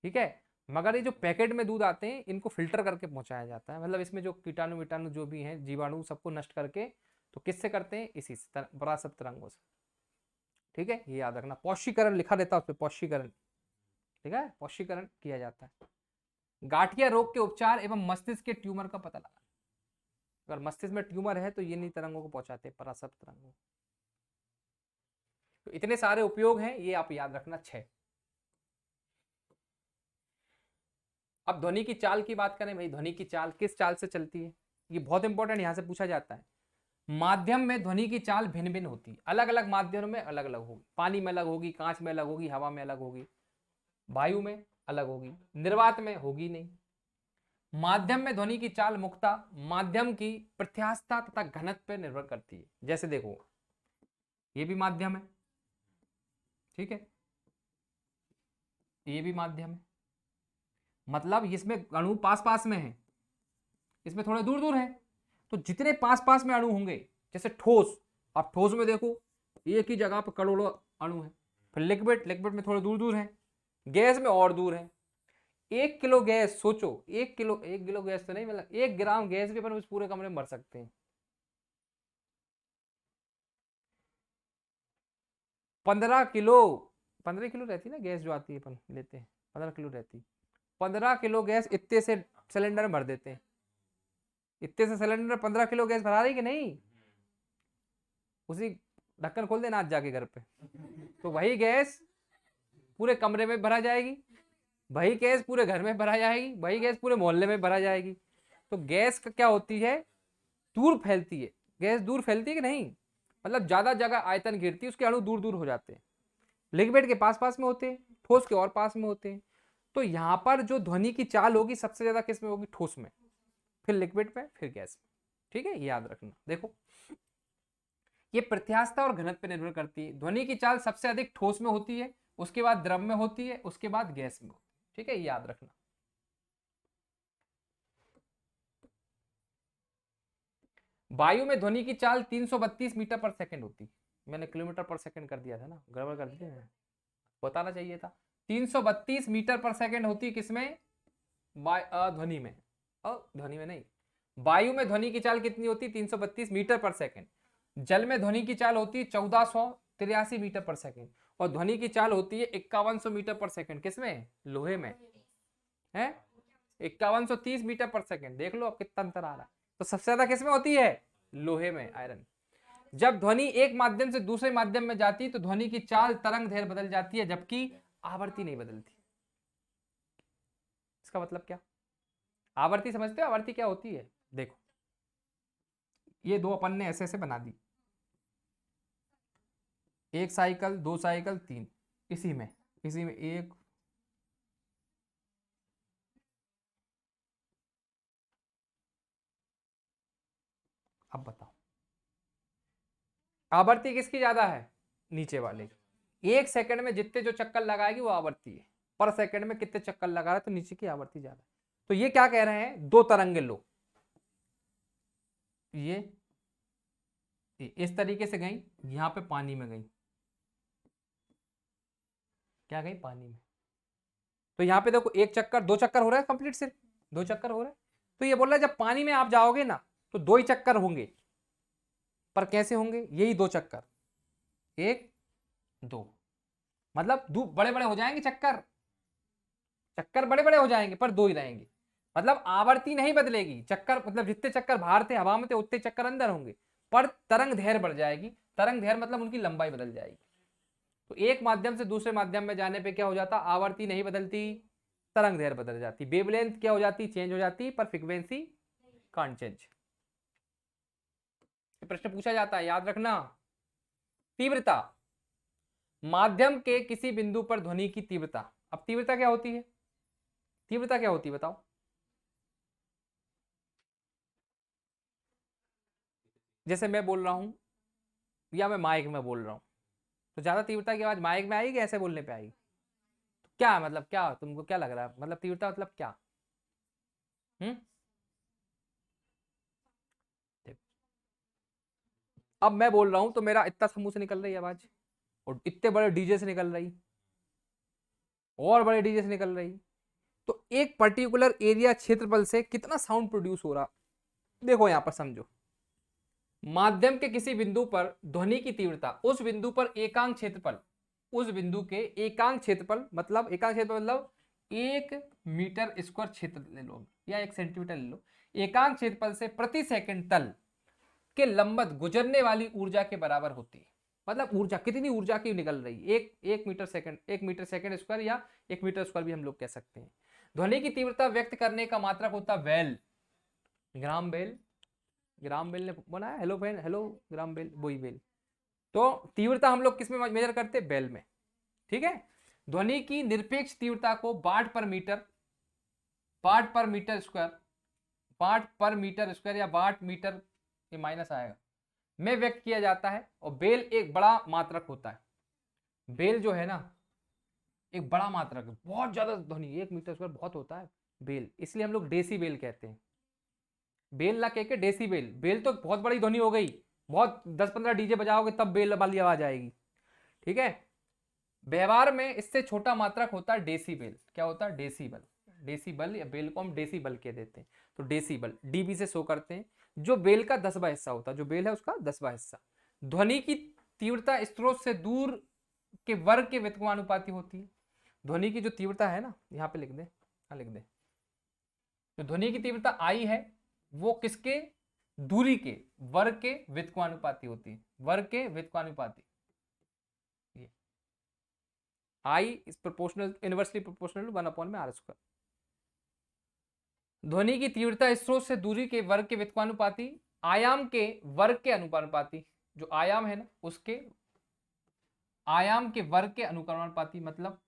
ठीक है। मगर ये जो पैकेट में दूध आते हैं इनको फिल्टर करके पहुंचाया जाता है, मतलब इसमें जो कीटाणु विटाणु जो भी हैं, जीवाणु, सबको नष्ट करके, तो किससे करते हैं, इसी से, पराशक्त तरंगों से, ठीक है। ये याद रखना, पौष्टिकरण लिखा रहता है उस पर, पौष्टिकरण, ठीक है, पौष्टिकरण किया जाता है। गांठिया रोग के उपचार एवं मस्तिष्क के ट्यूमर का पता लगा। अगर मस्तिष्क में ट्यूमर है तो ये नहीं तरंगों को पहुंचाते, पराशक्त तरंगों। तो इतने सारे उपयोग हैं, ये आप याद रखना 6। अब ध्वनि की चाल की बात करें भाई, ध्वनि की चाल किस चाल से चलती है, ये बहुत इंपॉर्टेंट यहां से पूछा जाता है। माध्यम में ध्वनि की चाल भिन्न भिन्न होती है, अलग अलग माध्यम में अलग अलग होगी। पानी में अलग होगी, कांच में अलग होगी, हवा में अलग होगी, वायु में अलग होगी, निर्वात में होगी नहीं। माध्यम में ध्वनि की चाल मुख्यतः माध्यम की प्रत्यास्थता तथा घनत्व पर निर्भर करती है। जैसे देखो, ये भी माध्यम है, ठीक है, ये भी माध्यम है, मतलब इसमें अणु पास पास में है, इसमें थोड़े दूर दूर है। तो जितने पास पास में अणु होंगे, जैसे ठोस, आप ठोस में देखो एक ही जगह पर करोड़ों अणु है। फिर लिक्विड, लिक्विड में थोड़े दूर दूर है, गैस में और दूर है। 1 किलो गैस, सोचो 1 किलो गैस तो नहीं, मतलब 1 ग्राम गैस भी अपन उस पूरे कमरे में भर सकते हैं। 15 किलो, 15 किलो रहती है ना गैस जो आती है अपन लेते हैं, 15 किलो रहती है। 15 किलो गैस इतने से सिलेंडर में भर देते हैं, इतने से सिलेंडर 15 किलो गैस भरा रही कि नहीं, उसी ढक्कन खोल देना आज जाके घर पे, तो वही गैस पूरे कमरे में भरा जाएगी, वही गैस पूरे घर में भरा जाएगी, वही गैस पूरे मोहल्ले में भरा जाएगी। तो गैस का क्या होती है, दूर फैलती है, गैस दूर फैलती है कि नहीं, मतलब ज्यादा जगह आयतन घेरती है, उसके अणु दूर दूर हो जाते हैं। लिक्विड के पास पास में होते हैं, ठोस के और पास में होते हैं। तो यहां पर जो ध्वनि की चाल होगी सबसे ज्यादा किस में होगी, ठोस में, फिर लिक्विड में, फिर गैस में, ठीक है, याद रखना। देखो ये प्रत्यास्थता और घनत्व पर निर्भर करती है। ध्वनि की चाल सबसे अधिक ठोस में होती है, उसके बाद द्रव में होती है, उसके बाद गैस में होती है, ठीक है, याद रखना। वायु में ध्वनि की चाल 332 मीटर पर सेकंड होती है। मैंने किलोमीटर पर सेकंड कर दिया था ना, गड़बड़ कर दी मैंने, बताना चाहिए था। 332 मीटर पर सेकंड होती है किसमें, ध्वनि में, ध्वनि में नहीं, वायु में ध्वनि की चाल कितनी होती है, 332 मीटर पर सेकंड। जल में ध्वनि की चाल होती है 1483 मीटर पर सेकंड, और ध्वनि की चाल होती है 5100 मीटर पर सेकंड, किसमें, लोहे में, है 5130 मीटर पर सेकंड। देख लो अब कितना अंतर आ रहा है। तो सबसे ज्यादा किसमें होती है, लोहे में, आयरन। जब ध्वनि एक माध्यम से दूसरे माध्यम में जाती है तो ध्वनि की चाल, तरंग दैर्घ्य बदल जाती है, जबकि आवृत्ति नहीं बदलती। इसका मतलब क्या, आवृत्ति समझते हो, आवृत्ति क्या होती है, देखो ये दो अपन ने ऐसे ऐसे बना दी, 1 साइकिल, 2 साइकिल, 3, इसी में एक, अब बताओ आवृत्ति किसकी ज्यादा है, नीचे वाले। 1 सेकंड में जितने जो चक्कर लगाएगी वो आवृत्ति है, पर सेकंड में कितने चक्कर लगा रहा है, तो नीचे की आवृत्ति ज्यादा है। तो ये क्या कह रहे हैं, 2 तरंगे लो, ये इस तरीके से गई, यहां पे पानी में गई, क्या गई, पानी में। तो यहां पे देखो 1 चक्कर, 2 चक्कर हो रहा है कंप्लीट, सिर्फ 2 चक्कर हो रहे हैं। तो ये बोल रहा है जब पानी में आप जाओगे ना तो 2 ही चक्कर होंगे, पर कैसे होंगे, यही 2 चक्कर, 1 2, मतलब बड़े बड़े हो जाएंगे चक्कर, चक्कर बड़े बड़े हो जाएंगे पर 2 ही रहेंगे, मतलब आवृत्ति नहीं बदलेगी, चक्कर मतलब जितने चक्कर बाहर थे हवा में थे उतने चक्कर अंदर होंगे, पर तरंग दैर्घ्य बढ़ जाएगी। तरंग दैर्घ्य मतलब उनकी लंबाई बदल जाएगी। तो एक माध्यम से दूसरे माध्यम में जाने पे क्या हो जाता, आवर्ती नहीं बदलती, तरंग दैर्घ्य बदल जाती, वेवलेंथ क्या हो जाती, चेंज हो जाती, पर फ्रीक्वेंसी कांट चेंज। प्रश्न पूछा जाता है, याद रखना। तीव्रता, माध्यम के किसी बिंदु पर ध्वनि की तीव्रता। अब तीव्रता क्या होती है, तीव्रता क्या होती है बताओ। जैसे मैं बोल रहा हूं या मैं माइक में बोल रहा हूं, तो ज्यादा तीव्रता की आवाज माइक में आएगी, ऐसे बोलने पे आएगी? तो क्या मतलब, क्या तुमको क्या लग रहा है, मतलब तीव्रता मतलब क्या? हम्म अब मैं बोल रहा हूं तो मेरा इतना समूह से निकल रही है आवाज, और इतने बड़े डीजे से निकल रही, और बड़े डीजे से निकल रही, तो एक पर्टिकुलर एरिया क्षेत्रफल से कितना साउंड प्रोड्यूस हो रहा। देखो यहां पर समझो, माध्यम के किसी बिंदु पर ध्वनि की तीव्रता, उस बिंदु पर एकांक क्षेत्रफल, उस बिंदु के एकांक क्षेत्रफल, मतलब एकांक क्षेत्रफल मतलब 1 मीटर स्क्वायर क्षेत्र ले लो या 1 सेंटीमीटर ले लो, एकांक क्षेत्रफल से प्रति सेकंड तल के लंबवत गुजरने वाली ऊर्जा के बराबर होती है। मतलब ऊर्जा, कितनी ऊर्जा की निकल रही, एक metre second, 1 metre second square या 1 मीटर स्क्वायर भी हम लोग कह सकते हैं। ध्वनि की तीव्रता व्यक्त करने का मात्रक होता है bel, Graham Bell, Graham Bell ने बनाया, hello friend, hello Graham Bell, वही बेल। तो तीव्रता हम लोग किस में मेजर करते हैं, बेल में, ठीक है। ध्वनि की निरपेक्ष तीव्रता को वाट पर मीटर, वाट पर मीटर स्क्वायर, वाट पर मीटर स्क्वायर या वाट मीटर, ये माइनस आएगा, में व्यक्त किया जाता है। और बेल एक बड़ा मात्रक होता है, बेल जो है ना एक बड़ा मात्रक है, बहुत ज्यादा ध्वनि, 1 मीटर स्क्वायर बहुत होता है बेल, इसलिए हम लोग डेसी बेल कहते हैं। बेल ना कह के डेसी बेल, बेल तो बहुत बड़ी ध्वनि हो गई, बहुत 10-15 डीजे बजाओगे तब बेल वाली आवाज आएगी, ठीक है। व्यवहार में इससे छोटा मात्रक होता है डेसीबेल। क्या होता है, डेसीबल, डेसीबल या बेल को हम डेसीबल कह देते हैं। तो डेसीबल डीबी से शो करते हैं, जो बेल का 10वां हिस्सा होता है, जो बेल है उसका 10वां हिस्सा। ध्वनि की तीव्रता स्रोत से दूर के वर्ग के व्युत्क्रमानुपाती होती है। ध्वनि की जो तीव्रता है ना, यहाँ पे लिख दे, हाँ लिख दे, जो ध्वनि की तीव्रता आई है वो किसके, दूरी के वर्ग के व्युत्क्रमानुपाती होती है, वर्ग के व्युत्क्रमानुपाती। I is proportional, inversely proportional to 1/r²। ध्वनि की तीव्रता स्रोत से दूरी के वर्ग के व्युत्क्रमानुपाती, आयाम के वर्ग के अनुपाती, जो आयाम है ना उसके आयाम के वर्ग के अनुक्रमानुपाती, मतलब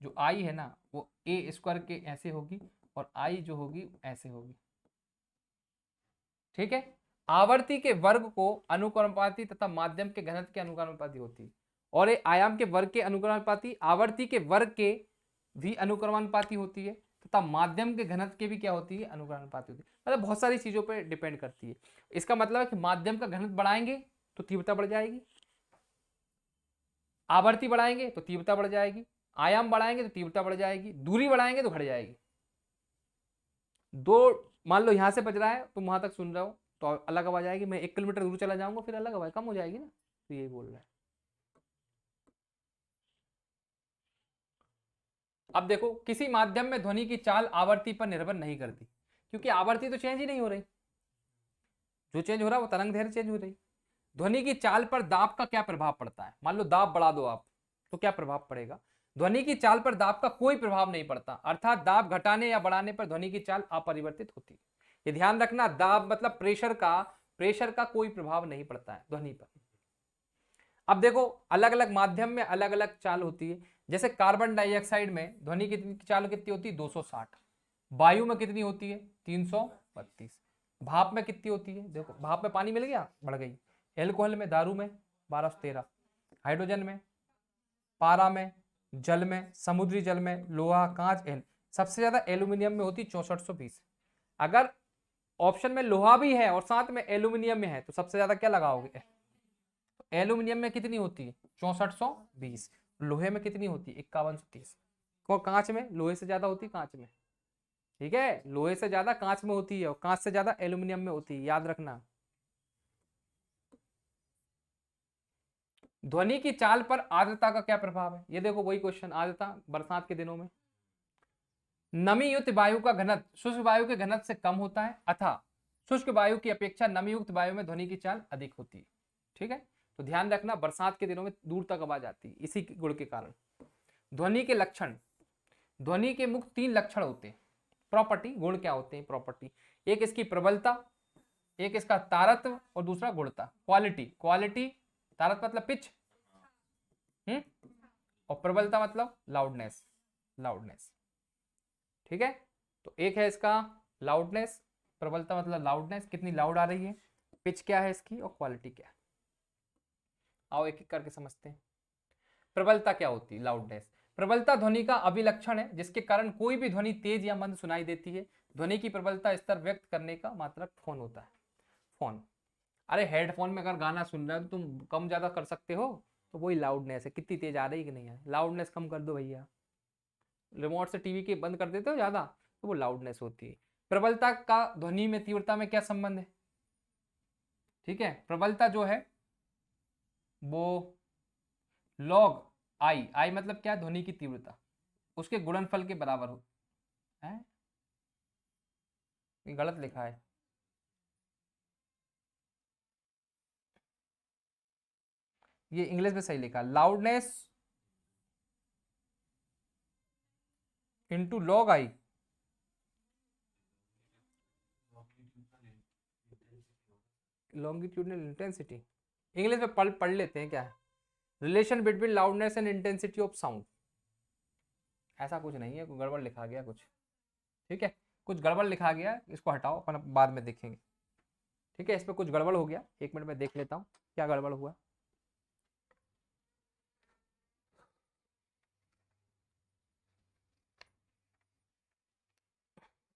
जो आई है ना वो a² के ऐसे होगी और आई जो होगी ऐसे होगी, ठीक है। आवर्ती के वर्ग को अनुक्रमानुपाती तथा माध्यम के घनत्व के अनुक्रमानुपाती होती है, और ये आयाम के वर्ग के अनुक्रमानुपाती, आवर्ती के वर्ग के भी अनुक्रमानुपाती होती है, तथा माध्यम के घनत्व के भी क्या होती है, अनुक्रमानुपाती होती है। मतलब बहुत सारी चीजों पे डिपेंड करती है। इसका मतलब है कि माध्यम का घनत्व बढ़ाएंगे तो तीव्रता बढ़ जाएगी, आवर्ती बढ़ाएंगे तो तीव्रता बढ़ जाएगी, आयाम बढ़ाएंगे तो तीव्रता बढ़ जाएगी, दूरी बढ़ाएंगे तो घट जाएगी। दो, मान लो यहां से बज रहा है तुम वहां तक सुन रहे हो तो अलग आवाज आएगी, मैं 1 किलोमीटर दूर चला जाऊंगा फिर अलग आवाज कम हो जाएगी ना, तो यही बोल रहा है। अब देखो, किसी माध्यम में ध्वनि की चाल आवर्ती पर निर्भर नहीं करती, क्योंकि आवर्ती तो चेंज ही नहीं हो रही, जो चेंज हो रहा है वो तरंग दैर्घ्य चेंज हो रही। ध्वनि की चाल पर दाब का क्या प्रभाव पड़ता है, मान लो दाब बढ़ा दो आप तो क्या प्रभाव पड़ेगा, ध्वनि की चाल पर दाब का कोई प्रभाव नहीं पड़ता, अर्थात दाब घटाने या बढ़ाने पर ध्वनि की चाल अपरिवर्तित होती है। ये ध्यान रखना, दाब मतलब प्रेशर का कोई प्रभाव नहीं पड़ता है ध्वनि पर। अब देखो, अलग अलग माध्यम में अलग अलग चाल होती है। जैसे कार्बन डाइऑक्साइड में ध्वनि की चाल कितनी होती है, 260। वायु में कितनी होती है, 332। भाप में कितनी होती है, देखो भाप में पानी मिल गया, बढ़ गई। एल्कोहल में, दारू में 1213। हाइड्रोजन में, पारा में, जल में, समुद्री जल में, लोहा, कांच, सबसे ज्यादा एल्यूमिनियम में होती 6420। अगर ऑप्शन में लोहा भी है और साथ में एल्यूमिनियम में है तो सबसे ज्यादा क्या लगाओगे, एल्यूमिनियम में कितनी होती है 6420, लोहे में कितनी होती है 5130, और कांच में लोहे से ज्यादा होती है, कांच में, ठीक है, लोहे से ज्यादा कांच में होती है और कांच से ज्यादा एल्यूमिनियम में होती है, याद रखना। ध्वनि की चाल पर आर्द्रता का क्या प्रभाव है, ये देखो वही क्वेश्चन, आर्द्रता बरसात के दिनों में। नमी युक्त वायु का घनत्व शुष्क वायु के घनत्व से कम होता है, अतः शुष्क वायु की अपेक्षा नमी युक्त वायु में ध्वनि की चाल अधिक होती है, ठीक है। तो ध्यान रखना बरसात के दिनों में दूर तक आवाज आती है इसी गुण के कारण। ध्वनि के लक्षण, ध्वनि के मुख्य 3 लक्षण होते हैं। प्रॉपर्टी, गुण क्या होते हैं प्रॉपर्टी, एक इसकी प्रबलता, एक इसका तारत्व और दूसरा गुणता। क्वालिटी, क्वालिटी, तारत्व मतलब पिच, और प्रबलता मतलब लाउडनेस, लाउडनेस। ठीक है, तो एक है इसका लाउडनेस, प्रबलता मतलब लाउडनेस, कितनी लाउड आ रही है, पिच क्या है इसकी, और क्वालिटी क्या है। आओ एक एक करके समझते हैं। प्रबलता क्या होती है, लाउडनेस। प्रबलता ध्वनि का अभिलक्षण है जिसके कारण कोई भी ध्वनि तेज या मंद सुनाई देती है। ध्वनि की प्रबलता स्तर व्यक्त करने का मात्रक फोन होता है। फोन, अरे हेडफोन में अगर गाना सुन रहे हो तो तुम कम ज्यादा कर सकते हो, तो वही लाउडनेस है, कितनी तेज आ रही है कि नहीं आ रही, लाउडनेस कम कर दो भैया। रिमोट से टीवी के बंद कर देते हो ज्यादा, तो वो लाउडनेस होती है। प्रबलता का ध्वनि में तीव्रता में क्या संबंध है, ठीक है, प्रबलता जो है वो लॉग आई, आई मतलब क्या, ध्वनि की तीव्रता, उसके गुणनफल के बराबर हो है। ये गलत लिखा है, ये इंग्लिश में सही लिखा, loudness into log I. Longitudinal intensity, English में पढ़ लेते हैं क्या है, relation between loudness and intensity of sound. ऐसा कुछ नहीं है, कुछ गड़बड़ लिखा गया कुछ, ठीक है, कुछ गड़बड़ लिखा गया, इसको हटाओ, अपन बाद में देखेंगे। ठीक है, इस पर कुछ गड़बड़ हो गया, 1 मिनट में देख लेता हूँ क्या गड़बड़ हुआ।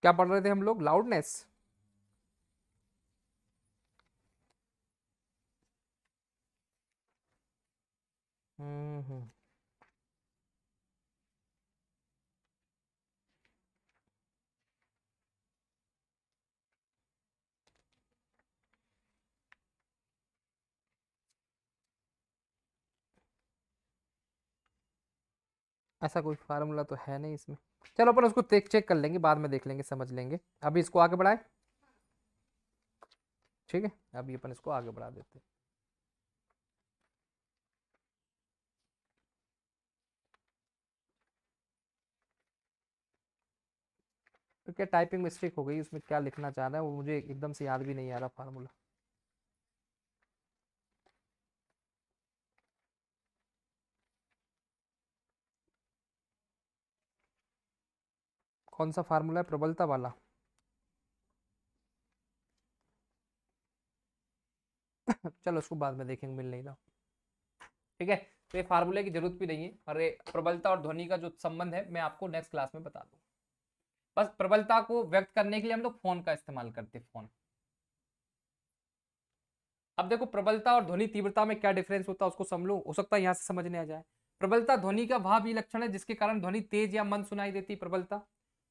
क्या पढ़ रहे थे हम लोग, लाउडनेस। हम्म, ऐसा कोई फार्मूला तो है नहीं इसमें, चलो अपन उसको चेक कर लेंगे, बाद में देख लेंगे, समझ लेंगे, अभी इसको आगे बढ़ाए। ठीक है, अभी अपन इसको आगे बढ़ा देते हैं। तो क्या टाइपिंग मिस्टेक हो गई, उसमें क्या लिखना चाह रहा है वो मुझे एकदम से याद भी नहीं आ रहा फार्मूला। कौन सा फार्मूला है, प्रबलता वाला। चलो उसको बाद में देखेंगे, मिल नहीं रहा। ठीक है, तो ये फार्मूले की जरूरत भी नहीं है, और ये प्रबलता और ध्वनि का जो संबंध है मैं आपको नेक्स्ट क्लास में बता दूँ। बस प्रबलता को व्यक्त करने के लिए हम लोग फोन का इस्तेमाल करते हैं, फोन। अब देखो प्रबलता और ध्वनि तीव्रता में क्या डिफरेंस होता है उसको समझो, हो सकता है यहाँ से समझने आ जाए। प्रबलता ध्वनि का भावी लक्षण है जिसके कारण ध्वनि तेज या मंद सुनाई देती है, प्रबलता।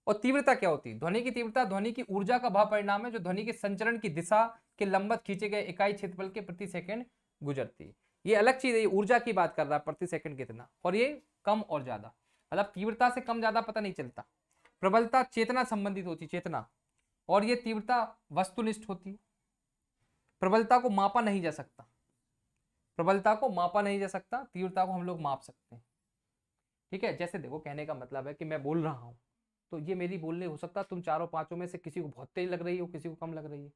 और तीव्रता क्या होती है, ध्वनि की तीव्रता ध्वनि की ऊर्जा का भाव परिणाम है जो ध्वनि के संचरण की दिशा के लंबवत खींचे गए इकाई क्षेत्रफल के प्रति सेकंड गुजरती है। ये अलग चीज है, ये ऊर्जा की बात कर रहा है, प्रति सेकंड कितना, और ये कम और ज्यादा, मतलब तीव्रता से कम ज्यादा पता नहीं चलता। प्रबलता चेतना संबंधित होती है, चेतना, और ये तीव्रता वस्तुनिष्ठ होती है। प्रबलता को मापा नहीं जा सकता, प्रबलता को मापा नहीं जा सकता, तीव्रता को हम लोग माप सकते हैं। ठीक है, जैसे देखो कहने का मतलब है कि मैं बोल रहा हूं, तो ये मेरी बोलने हो सकता है तुम चारों पांचों में से किसी को बहुत तेज लग रही हो, किसी को कम लग रही है,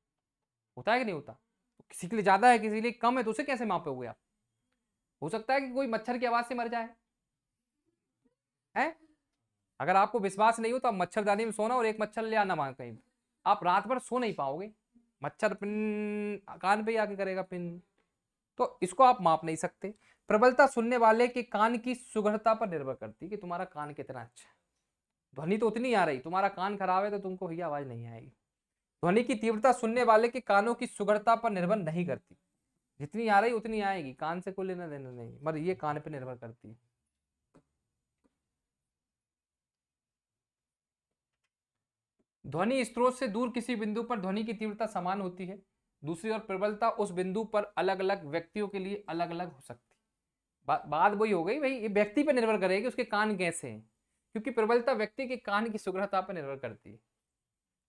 होता है कि नहीं होता, तो किसी के लिए ज्यादा है किसी के लिए कम है, तो उसे कैसे मापोगे आप। हो सकता है कि कोई मच्छर की आवाज से मर जाए, है। अगर आपको विश्वास नहीं हो तो आप मच्छरदानी में सोना और एक मच्छर ले आना वहां कहीं, आप रात भर सो नहीं पाओगे, मच्छर पिन कान पे ही आके करेगा पिन, तो इसको आप माप नहीं सकते। प्रबलता सुनने वाले के कान की सुगढ़ता पर निर्भर करती है कि तुम्हारा कान कितना अच्छा है। ध्वनि तो उतनी आ रही, तुम्हारा कान खराब है तो तुमको भैया आवाज नहीं आएगी। ध्वनि की तीव्रता सुनने वाले के कानों की सुगढ़ता पर निर्भर नहीं करती, जितनी आ रही उतनी आएगी, कान से कोई लेना देना नहीं, मगर ये कान पे निर्भर करती है। ध्वनि स्रोत से दूर किसी बिंदु पर ध्वनि की तीव्रता समान होती है, दूसरी ओर प्रबलता उस बिंदु पर अलग अलग व्यक्तियों के लिए अलग अलग हो सकती है। बात वही हो गई भाई, ये व्यक्ति पर निर्भर करेगी उसके कान कैसे हैं, क्योंकि प्रबलता व्यक्ति के कान की सुगढ़ता पर निर्भर करती है।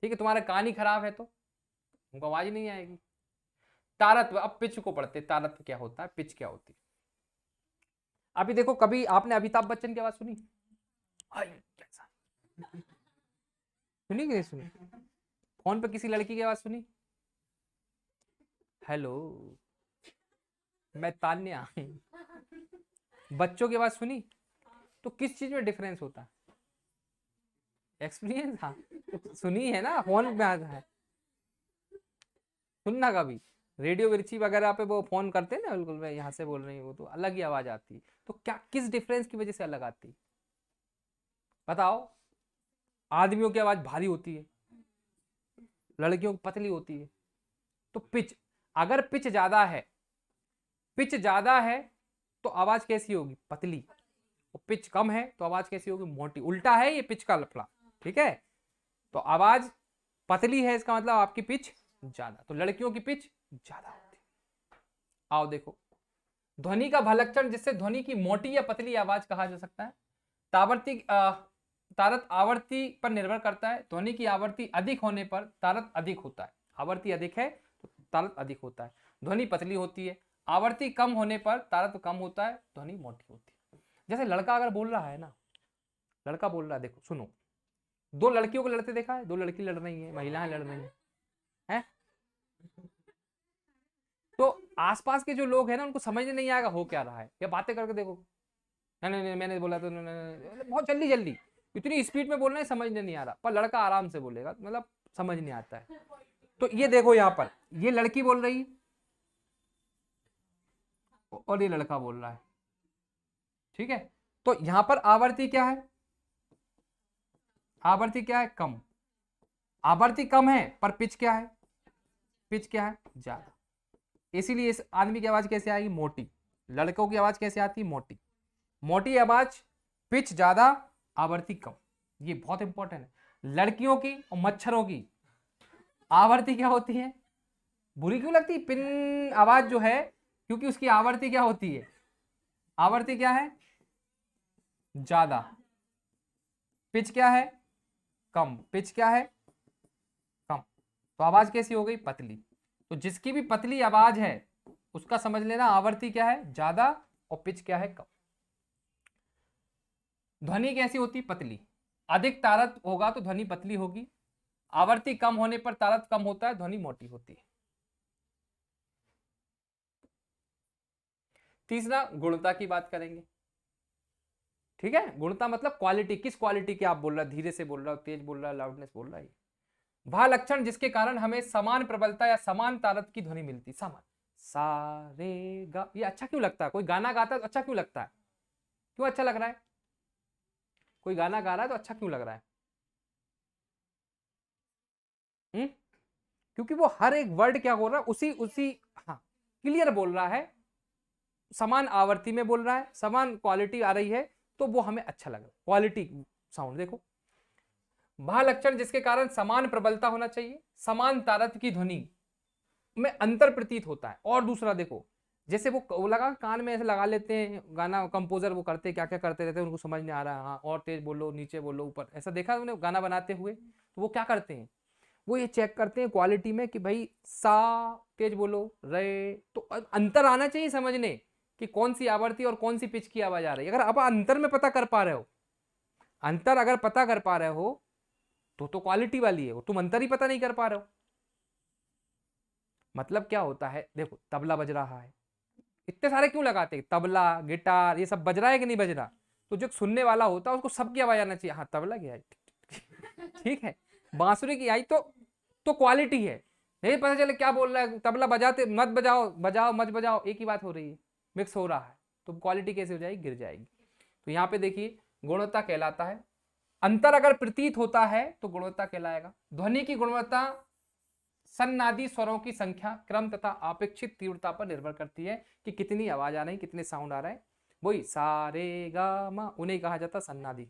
ठीक है, तुम्हारा कान ही खराब है तो तुमको आवाज नहीं आएगी। तारत्व, अब पिच को पढ़ते, तारत्व क्या होता है, पिच क्या होती है। अभी देखो, कभी आपने अमिताभ बच्चन की आवाज सुनी? कैसा सुनी कि नहीं सुनी? फोन पे किसी लड़की की आवाज सुनी? हेलो, मैं तान्या। बच्चों की आवाज सुनी? तो किस चीज में डिफरेंस होता है? एक्सपीरियंस, हाँ सुनी है ना, फोन में आता है। सुनना कभी रेडियो मिर्ची वगैरह पे वो फोन करते हैं ना, बिल्कुल मैं यहाँ से बोल रही हूँ, तो अलग ही आवाज आती है। तो क्या, किस डिफरेंस की वजह से अलग आती है बताओ? आदमियों की आवाज भारी होती है, लड़कियों की पतली होती है। तो पिच, अगर पिच ज्यादा है, पिच ज्यादा है तो आवाज कैसी होगी, पतली। और पिच कम है तो आवाज कैसी होगी, मोटी। उल्टा है ये पिच का लफड़ा, ठीक है। तो आवाज पतली है, इसका मतलब आपकी पिच ज्यादा, तो लड़कियों की पिच ज्यादा होती है। आओ देखो, ध्वनि का भलक्षण जिससे ध्वनि की मोटी या पतली आवाज कहा जा सकता है। तारत आवृत्ति पर निर्भर करता है। ध्वनि की आवृत्ति अधिक होने पर तारत अधिक होता है। आवृत्ति अधिक है तो तारत अधिक होता है, ध्वनि पतली होती है। आवृत्ति कम होने पर तारत कम होता है, ध्वनि मोटी होती है। जैसे लड़का अगर बोल रहा है ना, लड़का बोल रहा है, देखो सुनो, दो लड़कियों को लड़ते देखा है, दो लड़की लड़ रही है, महिलाएं लड़ रही हैं, तो आसपास के जो लोग हैं ना, उनको समझ नहीं आएगा हो क्या रहा है, या बातें करके देखो, नहीं नहीं मैंने बोला तो नहीं, बहुत जल्दी जल्दी, इतनी स्पीड में बोलना है, समझ नहीं आ रहा। पर लड़का आराम से बोलेगा, मतलब समझ नहीं आता है। तो ये देखो, यहाँ पर ये लड़की बोल रही है और ये लड़का बोल रहा है, ठीक है। तो यहाँ पर आवृत्ति क्या है, आवृत्ति क्या है, कम। आवृत्ति कम है पर पिच क्या है, पिच क्या है, ज्यादा। इसीलिए इस आदमी की आवाज कैसे आएगी, मोटी। लड़कों की आवाज कैसे आती है, मोटी। मोटी आवाज, पिच ज्यादा, आवृत्ति कम। ये बहुत इंपॉर्टेंट है। लड़कियों की और मच्छरों की आवृत्ति क्या होती है, बुरी क्यों लगती, पिन आवाज जो है, क्योंकि उसकी आवृत्ति क्या होती है, आवृत्ति क्या है, ज्यादा। पिच क्या है, कम। पिच क्या है, कम। तो आवाज कैसी हो गई, पतली। तो जिसकी भी पतली आवाज है उसका समझ लेना आवृत्ति क्या है, ज्यादा, और पिच क्या है, कम। ध्वनि कैसी होती, पतली। अधिक तारत होगा तो ध्वनि पतली होगी। आवृत्ति कम होने पर तारत कम होता है, ध्वनि मोटी होती है। तीसरा, गुणता की बात करेंगे, ठीक है। गुणता मतलब क्वालिटी, किस क्वालिटी की आप बोल रहे हो, धीरे से बोल रहा हो, तेज बोल रहा है, लाउडनेस बोल रहा है। वह लक्षण जिसके कारण हमें समान प्रबलता या समान तारत की ध्वनि मिलती, समान। सा रे गा, ये अच्छा क्यों लगता है, कोई गाना गाता है तो अच्छा क्यों लगता है, क्यों अच्छा लग रहा है, कोई गाना गा रहा है तो अच्छा क्यों लग रहा है, क्योंकि वो हर एक वर्ड क्या बोल रहा है, उसी उसी, हाँ, क्लियर बोल रहा है, समान आवृत्ति में बोल रहा है, समान क्वालिटी आ रही है, तो वो हमें अच्छा लग रहा है, क्वालिटी साउंड। देखो, वह लक्षण जिसके कारण समान प्रबलता होना चाहिए, समान तारत की ध्वनि में अंतर प्रतीत होता है। और दूसरा देखो, जैसे वो लगा कान में ऐसे लगा लेते हैं, गाना कंपोजर वो करते क्या क्या करते रहते हैं, उनको समझ नहीं आ रहा है, हाँ और तेज बोलो, नीचे बोलो, ऊपर, ऐसा देखा है उन्हें गाना बनाते हुए। तो वो क्या करते हैं, वो ये चेक करते हैं क्वालिटी में कि भाई सा तेज बोलो, रे, तो अंतर आना चाहिए समझने कि कौन सी आवृत्ति और कौन सी पिच की आवाज आ रही है। अगर आप अंतर में पता कर पा रहे हो, अंतर अगर पता कर पा रहे हो तो क्वालिटी वाली है, वो तुम अंतर ही पता नहीं कर पा रहे हो। मतलब क्या होता है, देखो तबला बज रहा है, इतने सारे क्यों लगाते हैं, तबला गिटार ये सब बज रहा है कि नहीं बज रहा, तो जो सुनने वाला होता है उसको सबकी आवाज आना चाहिए, हाँ तबला की आई, ठीक है, बांसुरी की आई, तो क्वालिटी है। नहीं पता चले क्या बोल रहा है, तबला बजाते मत बजाओ, बजाओ मत बजाओ, एक ही बात हो रही है, मिक्स हो रहा है, तो क्वालिटी कैसे हो जाएगी, गिर जाएगी। तो यहाँ पे देखिए, गुणवत्ता कहलाता है, अंतर अगर प्रतीत होता है तो गुणवत्ता कहलाएगा। ध्वनि की गुणवत्ता सन्नादी स्वरों की संख्या, क्रम तथा अपेक्षित तीव्रता पर निर्भर करती है कि कितनी आवाज आ रही, कितने साउंड आ रहे हैं। वही सा रे गा मा, उन्हें कहा जाता सन्नादी।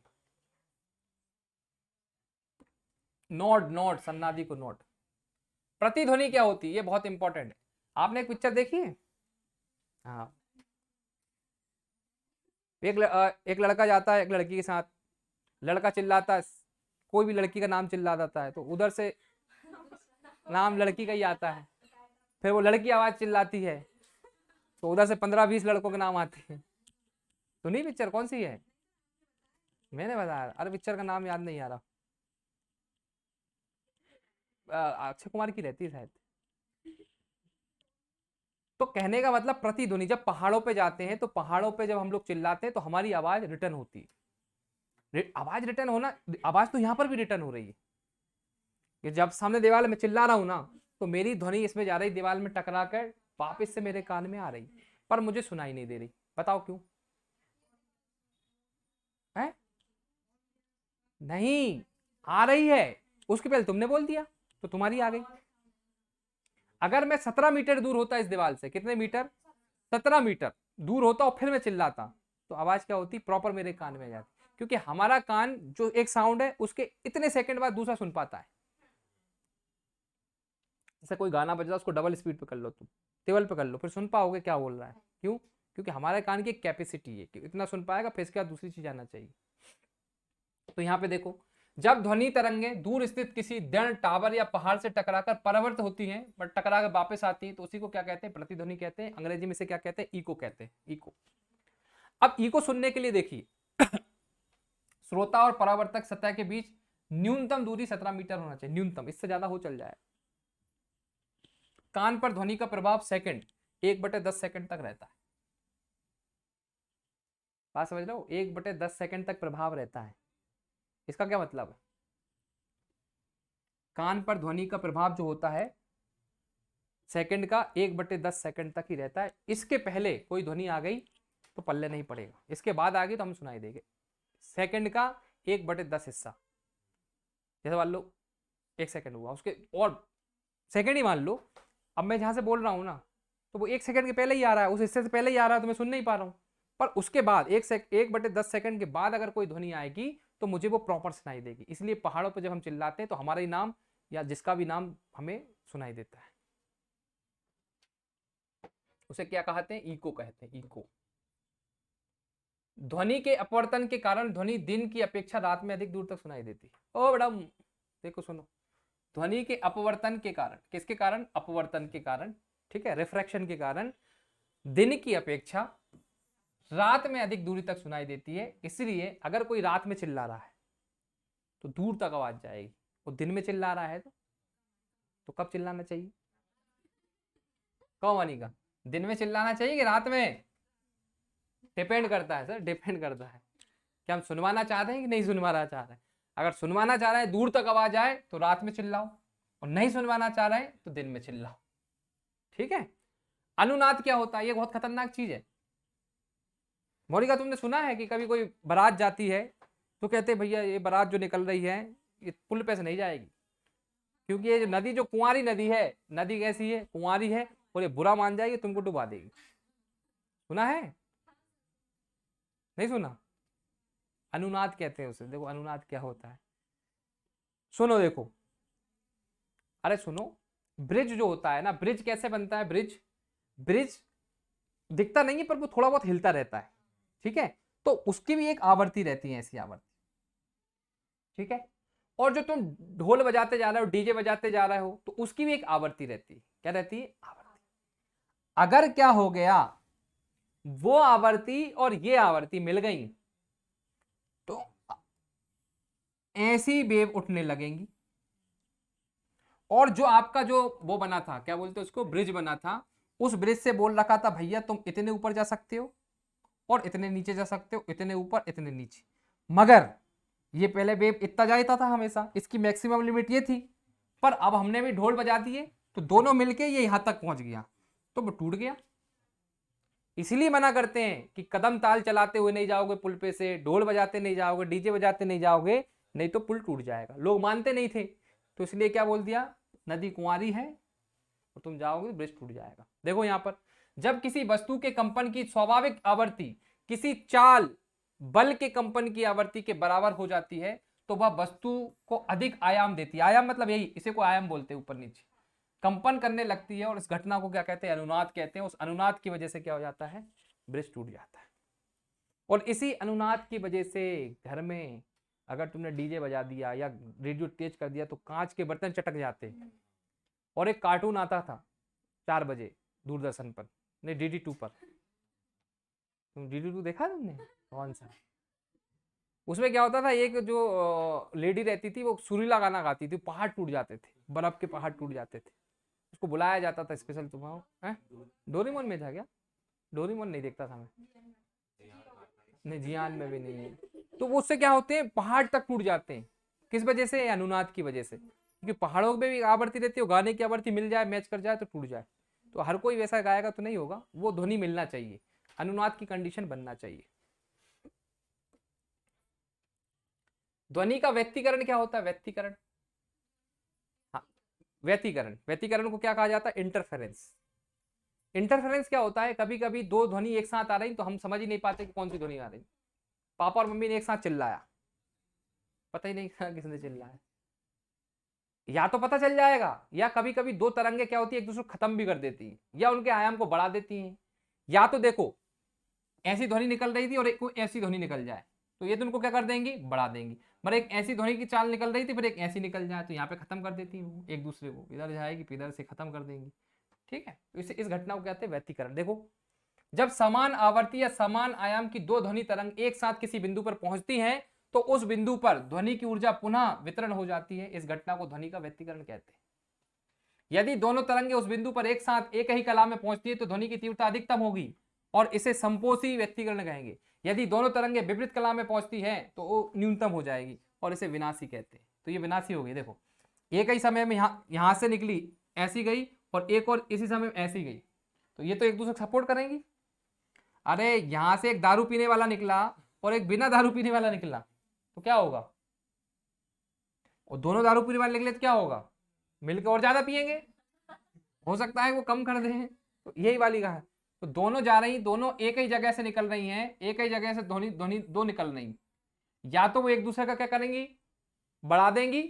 नोड, नोड, सन्नादी को नोड। प्रतिध्वनि क्या होती है, ये बहुत इंपॉर्टेंट है। आपने एक पिक्चर देखी है, हाँ, एक लड़का जाता है एक लड़की के साथ, लड़का चिल्लाता है, कोई भी लड़की का नाम चिल्ला देता है, तो उधर से नाम लड़की का ही आता है, फिर वो लड़की आवाज चिल्लाती है तो उधर से 15-20 लड़कों के नाम आते हैं। तो नहीं पिक्चर कौन सी है मैंने बताया, अरे पिक्चर का नाम याद नहीं आ रहा, अक्षय कुमार की रहती है शायद। तो कहने का मतलब प्रतिध्वनि, जब पहाड़ों पे जाते हैं तो पहाड़ों पे जब हम लोग चिल्लाते हैं तो हमारी आवाज रिटर्न होती है। आवाज रिटर्न होना, आवाज तो यहां पर भी रिटर्न हो रही है कि जब सामने दीवार में चिल्ला रहा हूं ना तो मेरी ध्वनि इसमें जा रही, दीवार में टकरा कर वापस से मेरे कान में आ रही, पर मुझे सुनाई नहीं दे रही। बताओ क्यों है? नहीं आ रही है, उसके पहले तुमने बोल दिया तो तुम्हारी आ गई। अगर मैं 17 मीटर दूर होता इस दीवार से, कितने मीटर, 17 मीटर दूर होता और फिर मैं चिल्लाता तो आवाज क्या होती, प्रॉपर मेरे कान में जाती, क्योंकि हमारा कान जो एक साउंड है उसके इतने सेकंड बाद दूसरा सुन पाता है। जैसे कोई गाना बज रहा है उसको डबल स्पीड पे कर लो, तुम टेबल पे कर लो, फिर सुन पाओगे क्या बोल रहा है। क्यों? क्योंकि हमारे कान की कैपेसिटी है कि इतना सुन पाएगा, फिर इसके बाद दूसरी चीज आना चाहिए। तो यहाँ पे देखो, जब ध्वनि तरंगें दूर स्थित किसी दृढ़ टावर या पहाड़ से टकराकर परावर्त होती हैं, बट टकरा कर वापस आती है, तो उसी को क्या कहते हैं, प्रतिध्वनि कहते हैं। अंग्रेजी में से क्या कहते हैं, इको कहते हैं, इको। अब इको सुनने के लिए देखिए श्रोता और परावर्तक सतह के बीच न्यूनतम दूरी 17 मीटर होना चाहिए, न्यूनतम, इससे ज्यादा हो चल जाए। कान पर ध्वनि का प्रभाव सेकंड 1/10 सेकंड तक रहता है। बात समझ लो, 1/10 सेकंड तक प्रभाव रहता है। इसका क्या मतलब है, कान पर ध्वनि का प्रभाव जो होता है सेकंड का 1/10 सेकंड तक ही रहता है। इसके पहले कोई ध्वनि आ गई तो पल्ले नहीं पड़ेगा, इसके बाद आ गई तो हम सुनाई देंगे। सेकंड का 1/10 हिस्सा, जैसे मान लो 1 सेकंड हुआ, उसके और सेकंड ही मान लो, अब मैं जहां से बोल रहा हूं ना तो वो 1 सेकंड के पहले ही आ रहा है, उस हिस्से से पहले ही आ रहा है, तो मैं सुन नहीं पा रहा हूं। पर उसके बाद 1/10 सेकंड के बाद अगर कोई ध्वनि आएगी तो मुझे वो प्रॉपर सुनाई देगी। इसलिए पहाड़ों पर जब हम चिल्लाते हैं तो हमारा ही नाम या जिसका भी नाम हमें सुनाई देता है, उसे क्या कहते हैं, इको कहते हैं, इको। ध्वनि के अपवर्तन के कारण ध्वनि दिन की अपेक्षा रात में अधिक दूर तक सुनाई देती है। ओ मैडम देखो सुनो, ध्वनि के अपवर्तन के कारण, किसके कारण, अपवर्तन के कारण, ठीक है, रिफ्रैक्शन के कारण दिन की अपेक्षा रात में अधिक दूरी तक सुनाई देती है। इसलिए अगर कोई रात में चिल्ला रहा है तो दूर तक आवाज जाएगी, और दिन में चिल्ला रहा है तो कब चिल्लाना चाहिए, कब मानेगा, दिन में चिल्लाना चाहिए कि रात में, डिपेंड करता है सर, डिपेंड करता है कि हम सुनवाना चाहते हैं कि नहीं सुनवाना चाह रहे हैं। अगर सुनवाना चाह रहे हैं, दूर तक आवाज आए तो रात में चिल्लाओ, और नहीं सुनवाना चाह रहे हैं तो दिन में चिल्लाओ, ठीक है। अनुनाद क्या होता है, ये बहुत खतरनाक चीज है। मौलिका तुमने सुना है कि कभी कोई बारात जाती है तो कहते हैं भैया ये बारात जो निकल रही है ये पुल पे से नहीं जाएगी, क्योंकि ये जो नदी, जो कुंवारी नदी है, नदी कैसी है, कुंवारी है, और ये बुरा मान जाएगी, तुमको डुबा देगी। सुना है, नहीं सुना? अनुनाद कहते हैं उसे। देखो अनुनाद क्या होता है, सुनो देखो, अरे सुनो, ब्रिज जो होता है ना, ब्रिज कैसे बनता है, ब्रिज, ब्रिज दिखता नहीं है पर वो थोड़ा बहुत हिलता रहता है, ठीक है, तो उसकी भी एक आवृत्ति रहती है, ऐसी आवृत्ति, ठीक है। और जो तुम ढोल बजाते जा रहे हो, डीजे बजाते जा रहे हो, तो उसकी भी एक आवृत्ति रहती है। क्या रहती है, आवृत्ति। अगर क्या हो गया, वो आवृत्ति और ये आवृत्ति मिल गई तो ऐसी वेव उठने लगेंगी, और जो आपका जो वो बना था, क्या बोलते हैं उसको, ब्रिज बना था, उस ब्रिज से बोल रखा था भैया तुम इतने ऊपर जा सकते हो और इतने नीचे जा सकते हो, इतने ऊपर इतने नीचे, मगर ये पहले वेव इतना जाता था हमेशा, इसकी मैक्सिमम लिमिट ये थी, पर अब हमने भी ढोल बजा दिए तो दोनों मिलके ये यहां तक पहुंच गया, तो वो टूट गया। इसलिए मना करते हैं कि कदम ताल चलाते हुए नहीं जाओगे पुल पे से, ढोल बजाते नहीं जाओगे, डीजे बजाते नहीं जाओगे, नहीं तो पुल टूट जाएगा। लोग मानते नहीं थे, तो इसलिए क्या बोल दिया, नदी कुंवारी है और तुम जाओगे ब्रिज टूट जाएगा। देखो यहां पर, जब किसी वस्तु के कंपन की स्वाभाविक आवृत्ति किसी चाल बल के कंपन की आवृत्ति के बराबर हो जाती है तो वह वस्तु को अधिक आयाम देती है। आयाम मतलब यही, इसे को आयाम बोलते हैं, ऊपर नीचे कंपन करने लगती है, और इस घटना को क्या कहते हैं, अनुनाद कहते हैं। उस अनुनाद की वजह से क्या हो जाता है, ब्रिज टूट जाता है। और इसी अनुनाद की वजह से घर में अगर तुमने डीजे बजा दिया या रेडियो तेज कर दिया तो कांच के बर्तन चटक जाते। और एक कार्टून आता था, 4 बजे दूरदर्शन पर, नहीं DD2 पर। तुम DD2 देखा तुमने? कौन सा? उसमें क्या होता था, एक जो लेडी रहती थी वो सुरीला गाना गाती थी, पहाड़ टूट जाते थे, बर्फ के पहाड़ टूट जाते थे, उसको बुलाया जाता था स्पेशल। तुम्हारा है डोरेमोन में था क्या? डोरेमोन नहीं देखता था मैं। नहीं, जियान में भी नहीं है। तो वो उससे क्या होते हैं, पहाड़ तक टूट जाते हैं। किस वजह से? अनुनाद की वजह से, क्योंकि पहाड़ों में भी आवृत्ति रहती है, गाने की आवृत्ति मिल जाए, मैच कर जाए तो टूट जाए। तो हर कोई वैसा गाएगा तो नहीं होगा, वो ध्वनि मिलना चाहिए, अनुनाद की कंडीशन बनना चाहिए। ध्वनि का व्यक्तीकरण क्या होता है? व्यक्तीकरण, हाँ, व्यक्तीकरण, व्यक्तीकरण को क्या कहा जाता है? इंटरफेरेंस। इंटरफेरेंस क्या होता है? कभी कभी दो ध्वनि एक साथ आ रही तो हम समझ ही नहीं पाते कि कौन सी ध्वनि आ रही। पापा और मम्मी ने एक साथ चिल्लाया, पता ही नहीं किसने चिल्लाया। या तो पता चल जाएगा, या कभी कभी दो तरंगे क्या होती है, एक दूसरे को खत्म भी कर देती है, या उनके आयाम को बढ़ा देती हैं। या तो देखो, ऐसी ध्वनि निकल रही थी और एक कोई ऐसी ध्वनि निकल जाए, तो ये तो उनको क्या कर देंगी? बढ़ा देंगी। मगर एक ऐसी ध्वनि की चाल निकल रही थी, फिर एक ऐसी निकल जाए, तो यहाँ पे खत्म कर देती है एक दूसरे को, इधर जाएगी फिर इधर से खत्म कर देंगी। ठीक है, तो इस घटना को कहते हैं व्यक्तीकरण। देखो, जब समान आवर्ती या समान आयाम की दो ध्वनि तरंग एक साथ किसी बिंदु पर पहुंचती हैं, तो उस बिंदु पर ध्वनि की ऊर्जा पुनः वितरण हो जाती है। इस घटना को ध्वनि का व्यक्तीकरण कहते हैं। यदि दोनों तरंगे उस बिंदु पर एक साथ एक ही कला में पहुंचती है तो ध्वनि की तीव्रता अधिकतम होगी और इसे संपोषी व्यक्तीकरण कहेंगे। यदि दोनों तरंगे विपरीत कला में पहुंचती है तो वो न्यूनतम हो जाएगी और इसे विनाशी कहते हैं। तो ये विनाशी हो गई। देखो, एक ही समय में यहां से निकली, ऐसी गई, और एक और इसी समय में ऐसी गई, तो ये तो एक दूसरे को सपोर्ट करेंगी। अरे यहां से एक दारू पीने वाला निकला और एक बिना दारू पीने वाला निकला, तो क्या होगा? और दोनों दारू पीने वाले निकले तो क्या होगा? मिलकर और ज्यादा पिएंगे, हो सकता है वो कम कर दें। तो यही वाली कहा है। तो दोनों जा रही, दोनों एक ही जगह से निकल रही हैं, एक ही जगह से ध्वनि ध्वनि दो निकल रही, या तो वो एक दूसरे का क्या करेंगी? बढ़ा देंगी,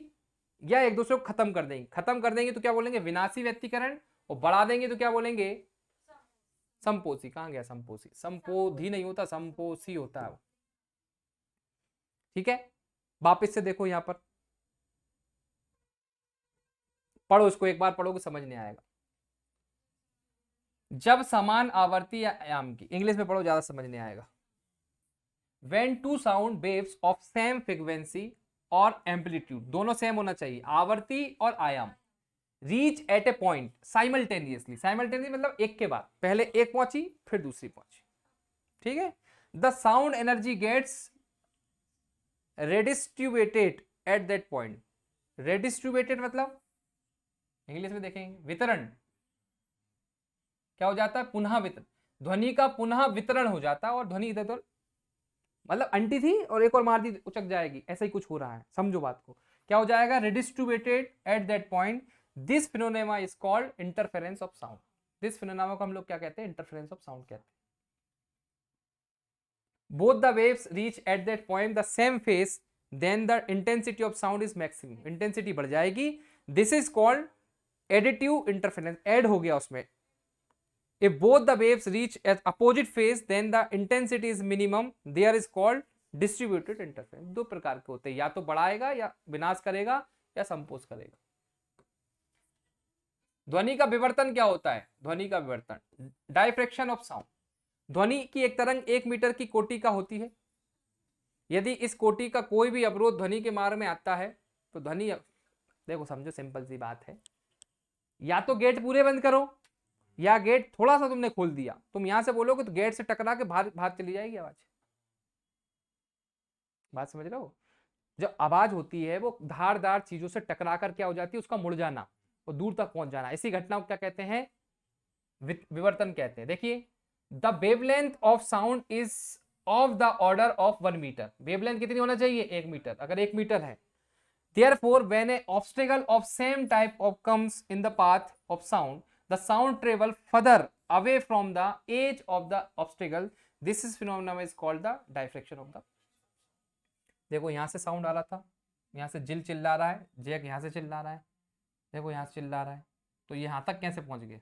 या एक दूसरे को खत्म कर देंगी। खत्म कर देंगे तो क्या बोलेंगे? विनाशी व्यक्तीकरण। और बढ़ा देंगे तो क्या बोलेंगे? संपोषी। कहां गया संपोषी? संपोधि नहीं होता, संपोषी होता है। ठीक है, वापिस से देखो यहां पर, पढ़ो इसको, एक बार पढ़ोगे समझ नहीं आएगा। जब समान आवर्ती या आयाम की, इंग्लिश में पढ़ो ज्यादा समझ नहीं आएगा। When two sound waves of same frequency और एम्पलीट्यूड, दोनों सेम होना चाहिए, आवर्ती और आयाम, reach at A point simultaneously. Simultaneous मतलब एक के बाद, पहले एक पहुंची फिर दूसरी पहुंची। ठीक है, the sound energy gets redistributed at that point. Redistributed मतलब इंग्लिश में देखेंगे, वितरण। क्या हो जाता है? पुनः वितरण। ध्वनि का पुनः वितरण हो जाता है, और ध्वनि इधर उधर, मतलब अंटी थी और एक और मार दी उचक जाएगी, ऐसा ही कुछ हो रहा है। समझो बात को, क्या हो जाएगा? Redistributed at that point. This phenomena is called interference of sound. This phenomena को हम लोग क्या कहते हैं? इंटरफेरेंस ऑफ साउंड कहते हैं। Both the waves reach at that point the same phase, then the intensity of sound is maximum. Intensity बढ़ जाएगी। This is called additive interference. Add हो गया उसमें। If both the waves reach at opposite phase, then the intensity is minimum. There is called distributed interference. दो प्रकार के होते हैं, या तो बढ़ाएगा या विनाश करेगा या संपोष करेगा। ध्वनि का विवर्तन क्या होता है? ध्वनि का विवर्तन, डायफ्रैक्शन ऑफ साउंड। ध्वनि की एक तरंग 1 मीटर की कोटि का होती है। यदि इस कोटि का कोई भी अवरोध ध्वनि के मार्ग में आता है तो ध्वनि, देखो समझो सिंपल सी बात है, या तो गेट पूरे बंद करो, या गेट थोड़ा सा तुमने खोल दिया, तुम यहां से बोलोगे तो गेट से टकरा के बाहर बाहर चली जाएगी आवाज। बात समझ रहे हो? जो आवाज होती है वो धारदार चीजों से टकरा कर क्या हो जाती है? उसका मुड़ जाना और दूर तक पहुंच जाना। इसी घटना को क्या कहते हैं? विवर्तन कहते हैं। देखिए, the wavelength of sound is of the order of 1 metre. Wavelength कितनी होना चाहिए? 1 मीटर। अगर 1 मीटर है, therefore when a obstacle of same type of comes in the path of sound, the sound travel further away from the edge of the obstacle. This is phenomenon is called the diffraction of the। देखो यहां से sound आ रहा था, यहां से जिल चिल्ला रहा है, जैक यहां से चिल्ला रहा है, देखो यहां से चिल्ला रहा है, तो यहां तक कैसे पहुंच गए?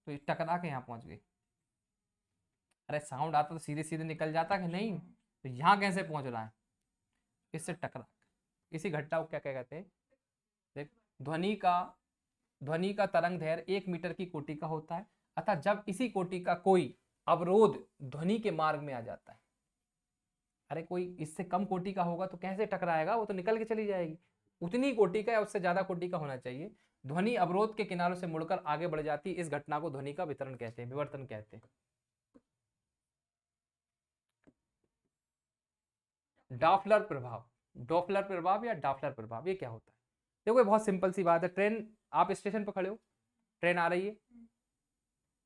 तो ये टकरा के यहां पहुंच गए। अरे साउंड आता तो सीधे सीधे निकल जाता कि नहीं? तो यहां कैसे पहुंच रहा है? इससे टकरा। इसी घटना को क्या कहते हैं? देख, ध्वनि का ध्वनि का तरंग दैर्घ्य 1 मीटर की कोटि का होता है, अतः जब इसी कोटि का कोई अवरोध ध्वनि के मार्ग में आ जाता है, अरे कोई इससे कम कोटि का होगा तो कैसे टकराएगा, वो तो निकल के चली जाएगी। उतनी कोटि का या उससे ज्यादा कोटि का होना चाहिए, ध्वनि अवरोध के किनारों से मुड़कर आगे बढ़ जाती है, इस घटना को ध्वनि का वितरण कहते हैं, विवर्तन कहते हैं। डॉपलर प्रभाव, डॉपलर प्रभाव या डॉपलर प्रभाव, ये क्या होता है? देखो बहुत सिंपल सी बात है। ट्रेन, आप स्टेशन पर खड़े हो, ट्रेन आ रही है,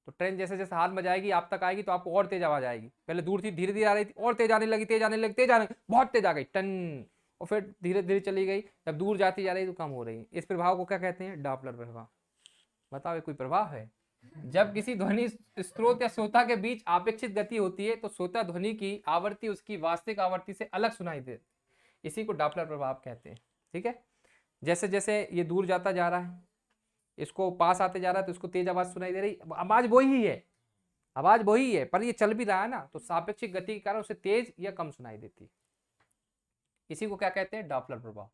तो ट्रेन जैसे जैसे हाथ में जाएगी आप तक आएगी तो आपको और तेज आवाज आएगी। पहले दूर थी, धीरे धीरे आ रही थी, और तेज आने लगी, तेज आने लगी, तेज आने, बहुत तेज आ गई, टन, और फिर धीरे धीरे चली गई, जब दूर जाती जा रही तो कम हो रही है। इस प्रभाव को क्या कहते हैं? डॉपलर प्रभाव। बताओ ये कोई प्रभाव है? जब किसी ध्वनि स्रोत या श्रोता के बीच अपेक्षित गति होती है तो श्रोता ध्वनि की आवृत्ति उसकी वास्तविक आवृत्ति से अलग सुनाई देती, इसी को डॉपलर प्रभाव कहते हैं। ठीक है, जैसे जैसे ये दूर जाता जा रहा है, इसको पास आते जा रहा है तो इसको तेज आवाज सुनाई दे रही, आवाज वही है, आवाज वही है, पर ये चल भी रहा है ना, तो सापेक्षिक गति के कारण उसे तेज या कम सुनाई देती है। इसी को क्या कहते हैं? डॉपलर प्रभाव।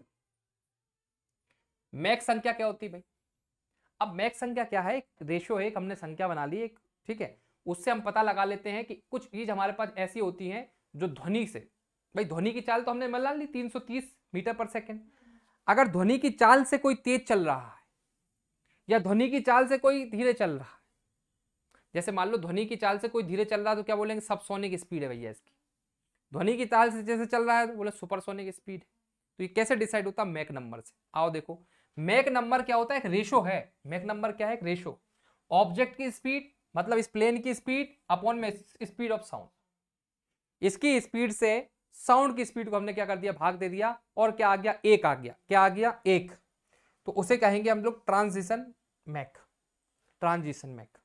मैक संख्या क्या होती है भाई? अब मैक संख्या क्या है? एक रेशो है, एक हमने संख्या बना ली एक, ठीक है, उससे हम पता लगा लेते हैं कि कुछ चीज हमारे पास ऐसी होती है जो ध्वनि से, भाई ध्वनि की चाल तो हमने मान ली 330 मीटर पर सेकेंड, अगर ध्वनि की चाल से कोई तेज चल रहा है या ध्वनि की चाल से कोई धीरे चल रहा है, जैसे मान लो ध्वनि की चाल से कोई धीरे चल रहा है तो क्या बोलेंगे? सबसोनिक स्पीड है भैया इसकी। ध्वनि की चाल से जैसे चल रहा है तो बोले सुपरसोनिक स्पीड। तो ये कैसे डिसाइड होता है? मैक नंबर से। आओ देखो, मैक नंबर क्या होता है? एक रेशो है। मैक नंबर क्या है? एक रेशो। ऑब्जेक्ट की स्पीड मतलब इस प्लेन की स्पीड अपॉन में स्पीड ऑफ साउंड, इसकी स्पीड से साउंड की स्पीड को हमने क्या कर दिया? भाग दे दिया, और क्या आ गया? एक आ गया। क्या आ गया? एक। तो उसे कहेंगे हम लोग ट्रांजिशन मैक, ट्रांजिशन मैक।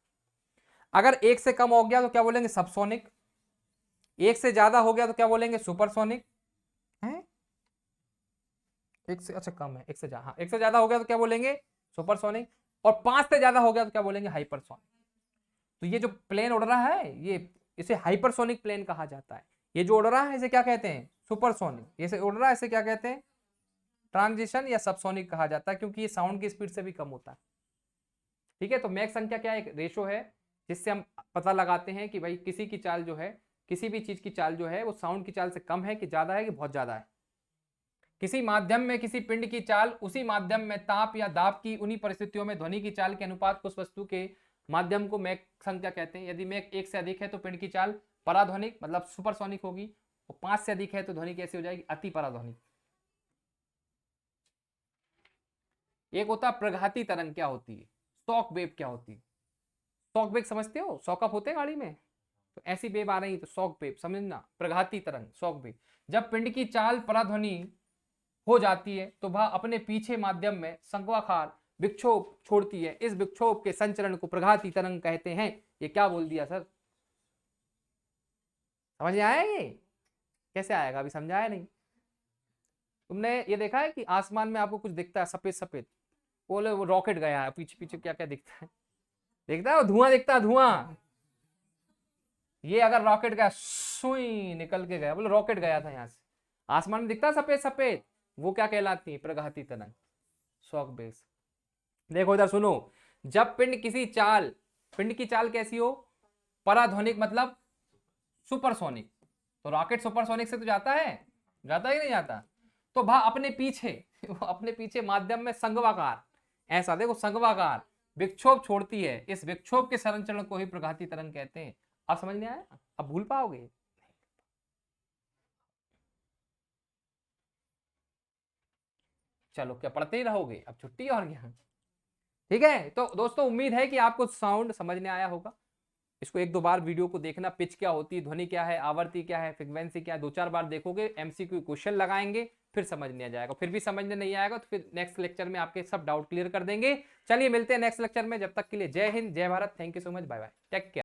अगर एक से कम हो गया तो क्या बोलेंगे? सबसोनिक। एक से ज्यादा हो गया तो क्या बोलेंगे? सुपरसोनिक है। एक से अच्छा कम है, एक से ज्यादा, हाँ, एक से ज्यादा हो गया तो क्या बोलेंगे? सुपरसोनिक। और 5 से ज्यादा हो गया तो क्या बोलेंगे? हाइपरसोनिक। तो ये जो प्लेन उड़ रहा है ये, इसे हाइपरसोनिक प्लेन कहा जाता है। ये जो उड़ रहा है इसे क्या कहते हैं? सुपरसोनिक। ये उड़ रहा है इसे क्या कहते हैं? ट्रांजिशन या सबसोनिक कहा जाता है, क्योंकि ये साउंड की स्पीड से भी कम होता है। ठीक है, तो मैक संख्या क्या है? एक रेशो है जिससे हम पता लगाते हैं कि भाई किसी की चाल जो है, किसी भी चीज की चाल जो है वो साउंड की चाल से कम है कि ज्यादा है कि बहुत ज्यादा है। किसी माध्यम में किसी पिंड की चाल उसी माध्यम में ताप या दाब की उन्हीं परिस्थितियों में ध्वनि की चाल के अनुपात को उस वस्तु के माध्यम को मैक संख्या कहते हैं। यदि मैक 1 से अधिक है तो पिंड की चाल पराध्वनिक मतलब सुपरसोनिक होगी, और 5 से अधिक है तो ध्वनि कैसी हो जाएगी? अति पराध्वनिक। एक होता है प्रघाती तरंग, क्या होती है? शॉक वेव क्या होती है? शॉक वेव समझते हो? शॉकअप होते हैं गाड़ी में, तो ऐसी वेव आ रही तो शॉक वेव समझना। प्रघाती तरंग, शॉक वेव। जब पिंड की चाल पराध्वनि हो जाती है तो वह अपने पीछे माध्यम में शंक्वाकार विक्षोभ छोड़ती है, इस विक्षोभ के संचरण को प्रघाती तरंग कहते हैं। ये क्या बोल दिया सर? समझ में आया? ये कैसे आएगा? अभी समझाया नहीं। तुमने ये देखा है कि आसमान में आपको कुछ दिखता है सफेद सफेद, बोले वो रॉकेट गया है, पीछे पीछे क्या क्या दिखता है? दिखता है वो धुआं, दिखता है धुआं। ये अगर रॉकेट गया, सुई निकल के गया, बोले रॉकेट गया था यहाँ से। आसमान में दिखता है सफेद सफेद, वो क्या कहलाती है? प्रघाती तरंग, शॉक बेस। देखो इधर सुनो, जब पिंड किसी चाल, पिंड की चाल कैसी हो? पराध्वनिक मतलब सुपरसोनिक। तो रॉकेट सुपरसोनिक से तो जाता है, जाता ही नहीं जाता। तो वह अपने पीछे अपने पीछे माध्यम में संघवाकार, ऐसा देखो संघवाकार विक्षोभ छोड़ती है, इस विक्षोभ के संचरण को ही प्रघाती तरंग कहते हैं। अब समझ में आया? अब भूल पाओगे? चलो क्या पढ़ते ही रहोगे? अब छुट्टी और क्या। ठीक है, तो दोस्तों उम्मीद है कि आपको साउंड समझ में आया होगा। इसको 1-2 बार वीडियो को देखना, पिच क्या होती है, ध्वनि क्या है, आवर्ती क्या है, फ्रीक्वेंसी क्या है, 2-4 बार देखोगे, एमसीक्यू क्वेश्चन लगाएंगे, फिर समझ में आ जाएगा। फिर भी समझ में नहीं आएगा तो फिर नेक्स्ट लेक्चर में आपके सब डाउट क्लियर कर देंगे। चलिए मिलते हैं नेक्स्ट लेक्चर में, जब तक के लिए जय हिंद, जय Bharat, thank you so much, bye bye, take care.